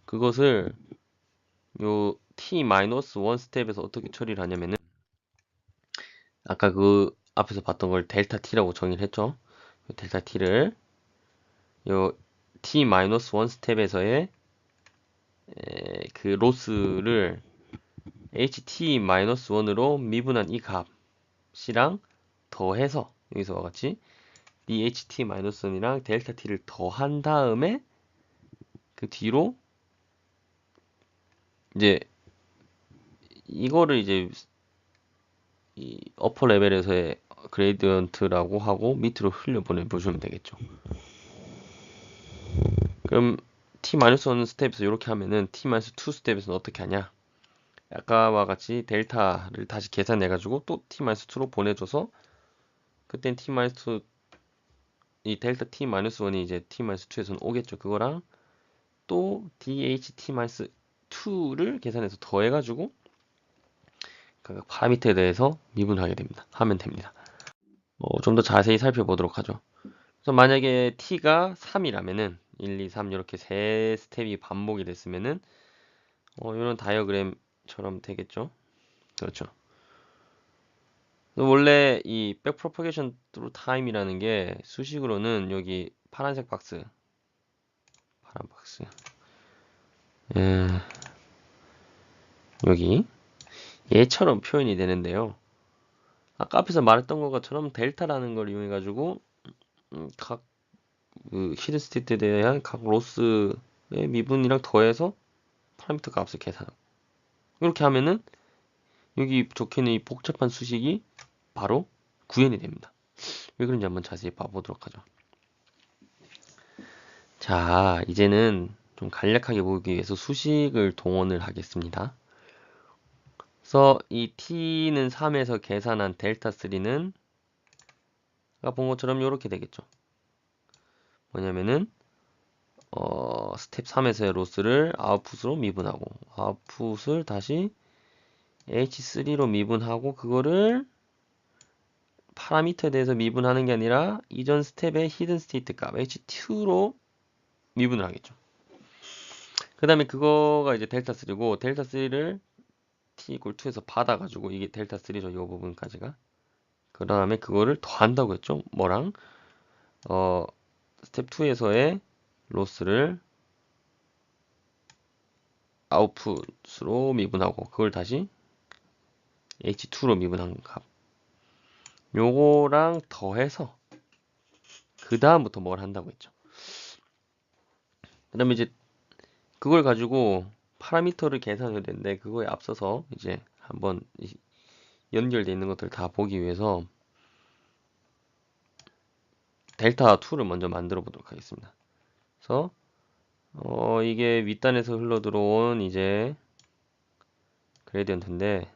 그것을 요 t-1 스텝에서 어떻게 처리를 하냐면은 아까 그 앞에서 봤던 걸 델타 t라고 정의를 했죠. 델타 t를 요 t-1 스텝에서의 그 로스를 ht-1으로 미분한 이 값이랑 더해서 여기서와 같이 dht-1이랑 델타 t를 더한 다음에 그 뒤로 이제 이거를 이제 이 어퍼 레벨에서의 그레이디언트라고 하고 밑으로 흘려보내 보시면 되겠죠. 그럼 t-1 스텝에서 이렇게 하면은 t-2 스텝에서는 어떻게 하냐? 아까와 같이 델타를 다시 계산해 가지고 또 t-2로 보내줘서 그땐 t-2 이 델타 t-1이 이제 t-2에서는 오겠죠. 그거랑 또 dht-2를 계산해서 더해가지고 각각 파라미터에 대해서 미분하게 됩니다. 하면 됩니다. 좀 더 자세히 살펴보도록 하죠. 그래서 만약에 t가 3이라면은 1, 2, 3 이렇게 세 스텝이 반복이 됐으면은 이런 다이어그램처럼 되겠죠. 그렇죠. 원래 이 백프로파게이션 through time이라는 게 수식으로는 여기 파란 박스 여기 얘처럼 표현이 되는데요. 아까 앞에서 말했던 것처럼 델타라는 걸 이용해 가지고 각 그 히든 스테이트에 대한 각 로스의 미분이랑 더해서 파라미터 값을 계산하고 이렇게 하면은 여기 적혀있는 이 복잡한 수식이 바로 구현이 됩니다. 왜 그런지 한번 자세히 봐보도록 하죠. 자, 이제는 좀 간략하게 보기 위해서 수식을 동원을 하겠습니다. 그래서 이 t는 3에서 계산한 델타 3는 아까 본 것처럼 이렇게 되겠죠. 뭐냐면은 스텝 3에서의 로스를 아웃풋으로 미분하고 아웃풋을 다시 H3로 미분하고 그거를 파라미터에 대해서 미분하는 게 아니라 이전 스텝의 히든 스테이트 값 H2로 미분을 하겠죠. 그 다음에 그거가 이제 델타 3고 델타 3를 t equal 2에서 받아가지고 이게 델타 3죠. 이 부분까지가. 그 다음에 그거를 더한다고 했죠. 뭐랑 스텝 2에서의 로스를 아웃풋으로 미분하고 그걸 다시 H2로 미분한 값. 요거랑 더해서 그 다음부터 뭘 한다고 했죠. 그 다음에 이제 그걸 가지고 파라미터를 계산해야 되는데 그거에 앞서서 이제 한번 연결되어 있는 것들을 다 보기 위해서 델타 2를 먼저 만들어 보도록 하겠습니다. 그래서 이게 윗단에서 흘러 들어온 이제 그레디언트인데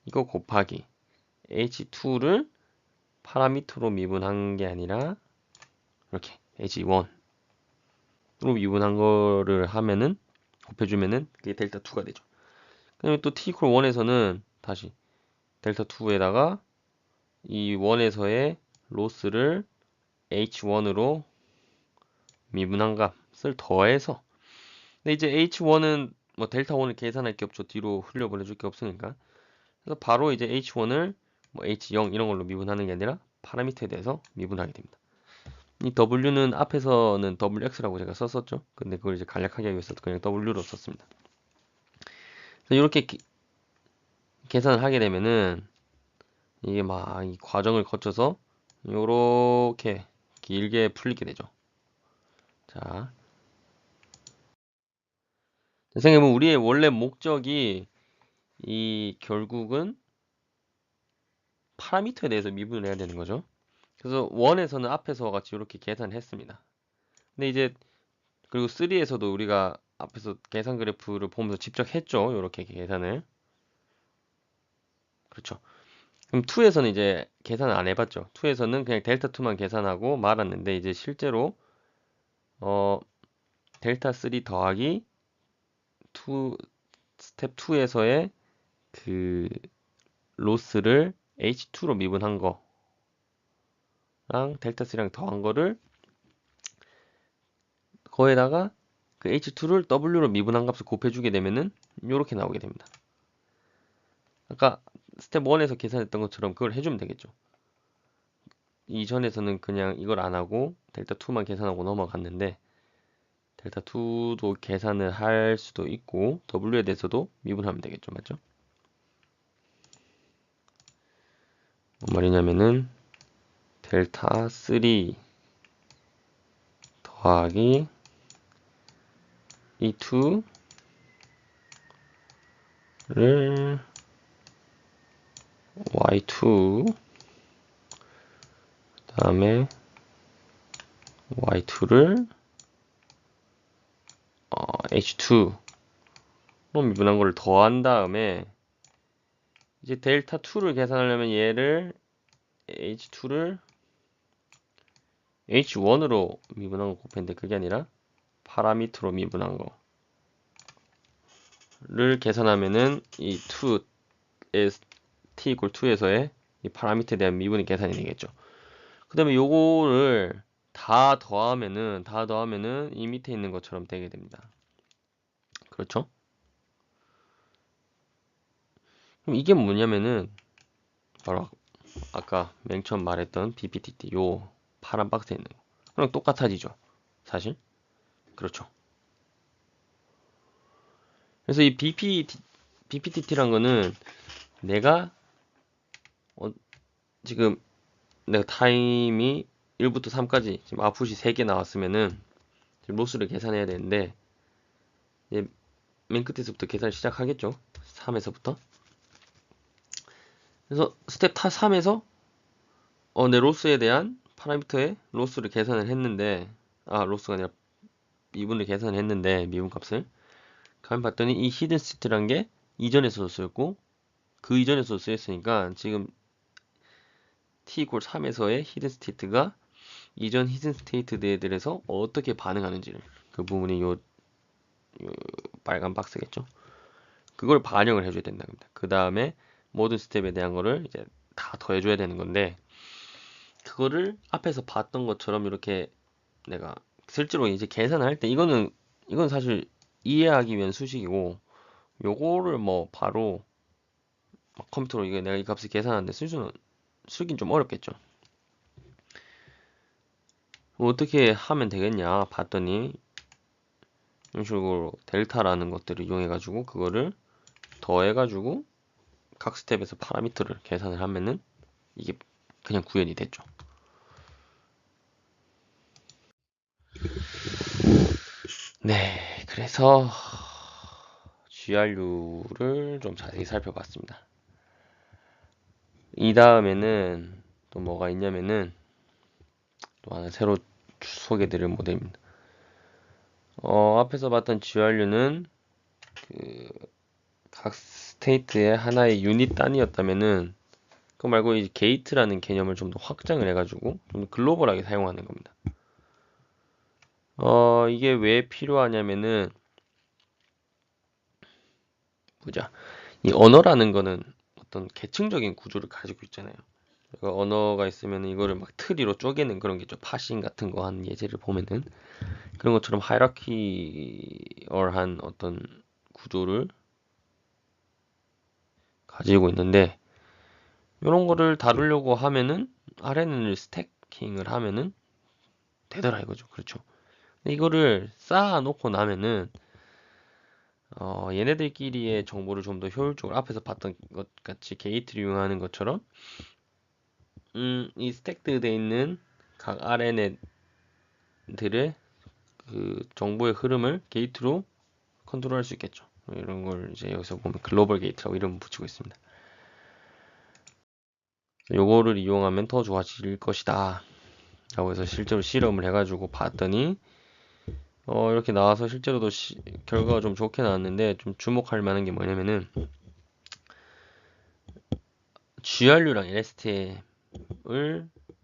이거 곱하기 h2를 파라미터로 미분한 게 아니라 이렇게 h1으로 미분한 거를 하면은 곱해주면은 그게 델타 2가 되죠. 그다음에 또 t 1에서는 다시 델타 2에다가 이 1에서의 로스를 h1으로 미분한 값을 더해서, 근데 이제 h1은 뭐 델타 1을 계산할 게 없죠. 뒤로 흘려 보내줄 게 없으니까. 그래서 바로 이제 h1을 뭐 h0 이런 걸로 미분하는 게 아니라 파라미터에 대해서 미분하게 됩니다. 이 w는 앞에서는 wx라고 제가 썼었죠. 근데 그걸 이제 간략하게 하기 위해서 그냥 w로 썼습니다. 그래서 이렇게 계산을 하게 되면은 이게 막 이 과정을 거쳐서 요렇게 길게 풀리게 되죠. 자, 생각해보면 우리의 원래 목적이 이 결국은 파라미터에 대해서 미분을 해야 되는 거죠. 그래서 1에서는 앞에서 같이 이렇게 계산했습니다. 근데 이제 그리고 3에서도 우리가 앞에서 계산 그래프를 보면서 직접 했죠. 이렇게 계산을. 그렇죠. 그럼 2에서는 이제 계산을 안 해봤죠. 2에서는 그냥 델타 2만 계산하고 말았는데 이제 실제로 어 델타 3 더하기 2 스텝 2에서의 그 로스를 H2로 미분한 거랑 델타 3랑 더한 거를 거에다가 그 H2를 W로 미분한 값을 곱해주게 되면은 이렇게 나오게 됩니다. 아까 스텝 1에서 계산했던 것처럼 그걸 해주면 되겠죠. 이전에서는 그냥 이걸 안 하고 델타 2만 계산하고 넘어갔는데 델타 2도 계산을 할 수도 있고 W에 대해서도 미분하면 되겠죠. 맞죠? 뭔 말이냐면은 델타 3 더하기 E2를 Y2 그 다음에 Y2를 H2로 미분한 거를 더한 다음에 이제 델타 2를 계산하려면 얘를 H2를 H1으로 미분한 거 곱했는데 그게 아니라 파라미터로 미분한 거를 계산하면은 이 2의 t equal 2에서의 이 파라미터에 대한 미분이 계산이 되겠죠. 그 다음에 요거를 다 더하면은 이 밑에 있는 것처럼 되게 됩니다. 그렇죠? 그럼 이게 뭐냐면은 바로 아까 맨 처음 말했던 BPTT 요 파란 박스에 있는 거. 그럼 똑같아지죠. 사실. 그렇죠. 그래서 이 BPTT란 거는 내가 지금 내가 타임이 1부터 3까지 지금 아웃풋이 3개 나왔으면은 지금 로스를 계산해야 되는데 이제 맨 끝에서부터 계산을 시작하겠죠. 3에서부터. 그래서 스텝 3에서 내 로스에 대한 파라미터의 로스를 계산을 했는데 로스가 아니라 미분을 계산을 했는데 미분값을 가만 봤더니 이 히든 스테이트란 게 이전에서도 쓰였고 그 이전에서도 쓰였으니까 지금 t 이퀄 3에서의 히든 스테이트가 이전 히든 스테이트들에서 어떻게 반응하는지를 그 부분이 요 빨간 박스겠죠. 그걸 반영을 해줘야 된다는 겁니다. 그 다음에 모든 스텝에 대한 거를 이제 다 더해줘야 되는 건데 그거를 앞에서 봤던 것처럼 이렇게 내가 실제로 이제 계산할 때 이건 사실 이해하기 위한 수식이고 요거를 뭐 바로 막 컴퓨터로 이게 내가 이 값을 계산하는데 쓰긴 좀 어렵겠죠. 어떻게 하면 되겠냐 봤더니 이런 식으로 델타라는 것들을 이용해가지고 그거를 더해가지고 각 스텝에서 파라미터를 계산을 하면은 이게 그냥 구현이 됐죠. 네, 그래서 GRU를 좀 자세히 살펴봤습니다. 이 다음에는 또 뭐가 있냐면은 또 하나 새로 소개드릴 모델입니다. 앞에서 봤던 GRU는 그 각 스테이트의 하나의 유닛 단위였다면은 그거 말고 이 게이트라는 개념을 좀 더 확장을 해가지고 좀 글로벌하게 사용하는 겁니다. 이게 왜 필요하냐면은 보자. 이 언어라는 거는 어떤 계층적인 구조를 가지고 있잖아요. 그러니까 언어가 있으면 이거를 막 트리로 쪼개는 그런 게 있죠. 파싱 같은 거 한 예제를 보면은 그런 것처럼 하이라키얼한 어떤 구조를 가지고 있는데 이런 거를 다루려고 하면은 RNN을 스태킹을 하면은 되더라 이거죠. 그렇죠. 근데 이거를 쌓아놓고 나면은 얘네들끼리의 정보를 좀 더 효율적으로 앞에서 봤던 것 같이 게이트를 이용하는 것처럼 이 스택드 돼 있는 각 RNN들의 그 정보의 흐름을 게이트로 컨트롤할 수 있겠죠. 이런 걸 이제 여기서 보면 글로벌 게이트라고 이름 붙이고 있습니다. 요거를 이용하면 더 좋아질 것이다. 라고 해서 실제로 실험을 해가지고 봤더니 이렇게 나와서 실제로도 결과가 좀 좋게 나왔는데 좀 주목할 만한 게 뭐냐면은 GRU랑 LSTM을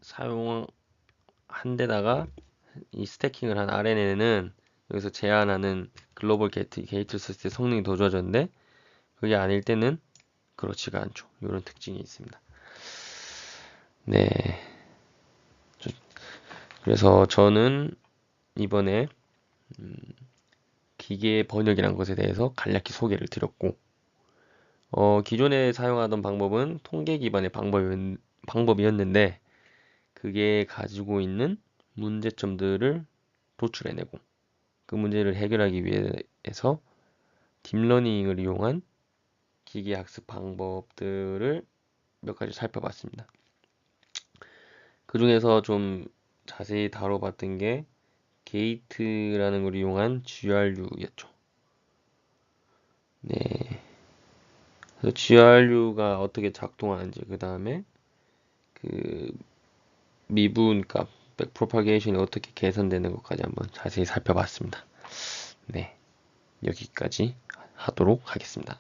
사용한 데다가 이 스태킹을 한 RNN은 여기서 제한하는 글로벌 게이트 쓸 때 성능이 더 좋아졌는데 그게 아닐 때는 그렇지가 않죠. 이런 특징이 있습니다. 네. 그래서 저는 이번에 기계 번역이라는 것에 대해서 간략히 소개를 드렸고 기존에 사용하던 방법은 통계 기반의 방법이었는데 그게 가지고 있는 문제점들을 도출해내고 그 문제를 해결하기 위해서 딥러닝을 이용한 기계 학습 방법들을 몇 가지 살펴봤습니다. 그 중에서 좀 자세히 다뤄봤던 게 게이트라는 걸 이용한 GRU였죠. 네. 그래서 GRU가 어떻게 작동하는지, 그 다음에 그 미분값, 백프로파게이션이 어떻게 개선되는 것까지 한번 자세히 살펴봤습니다. 네. 여기까지 하도록 하겠습니다.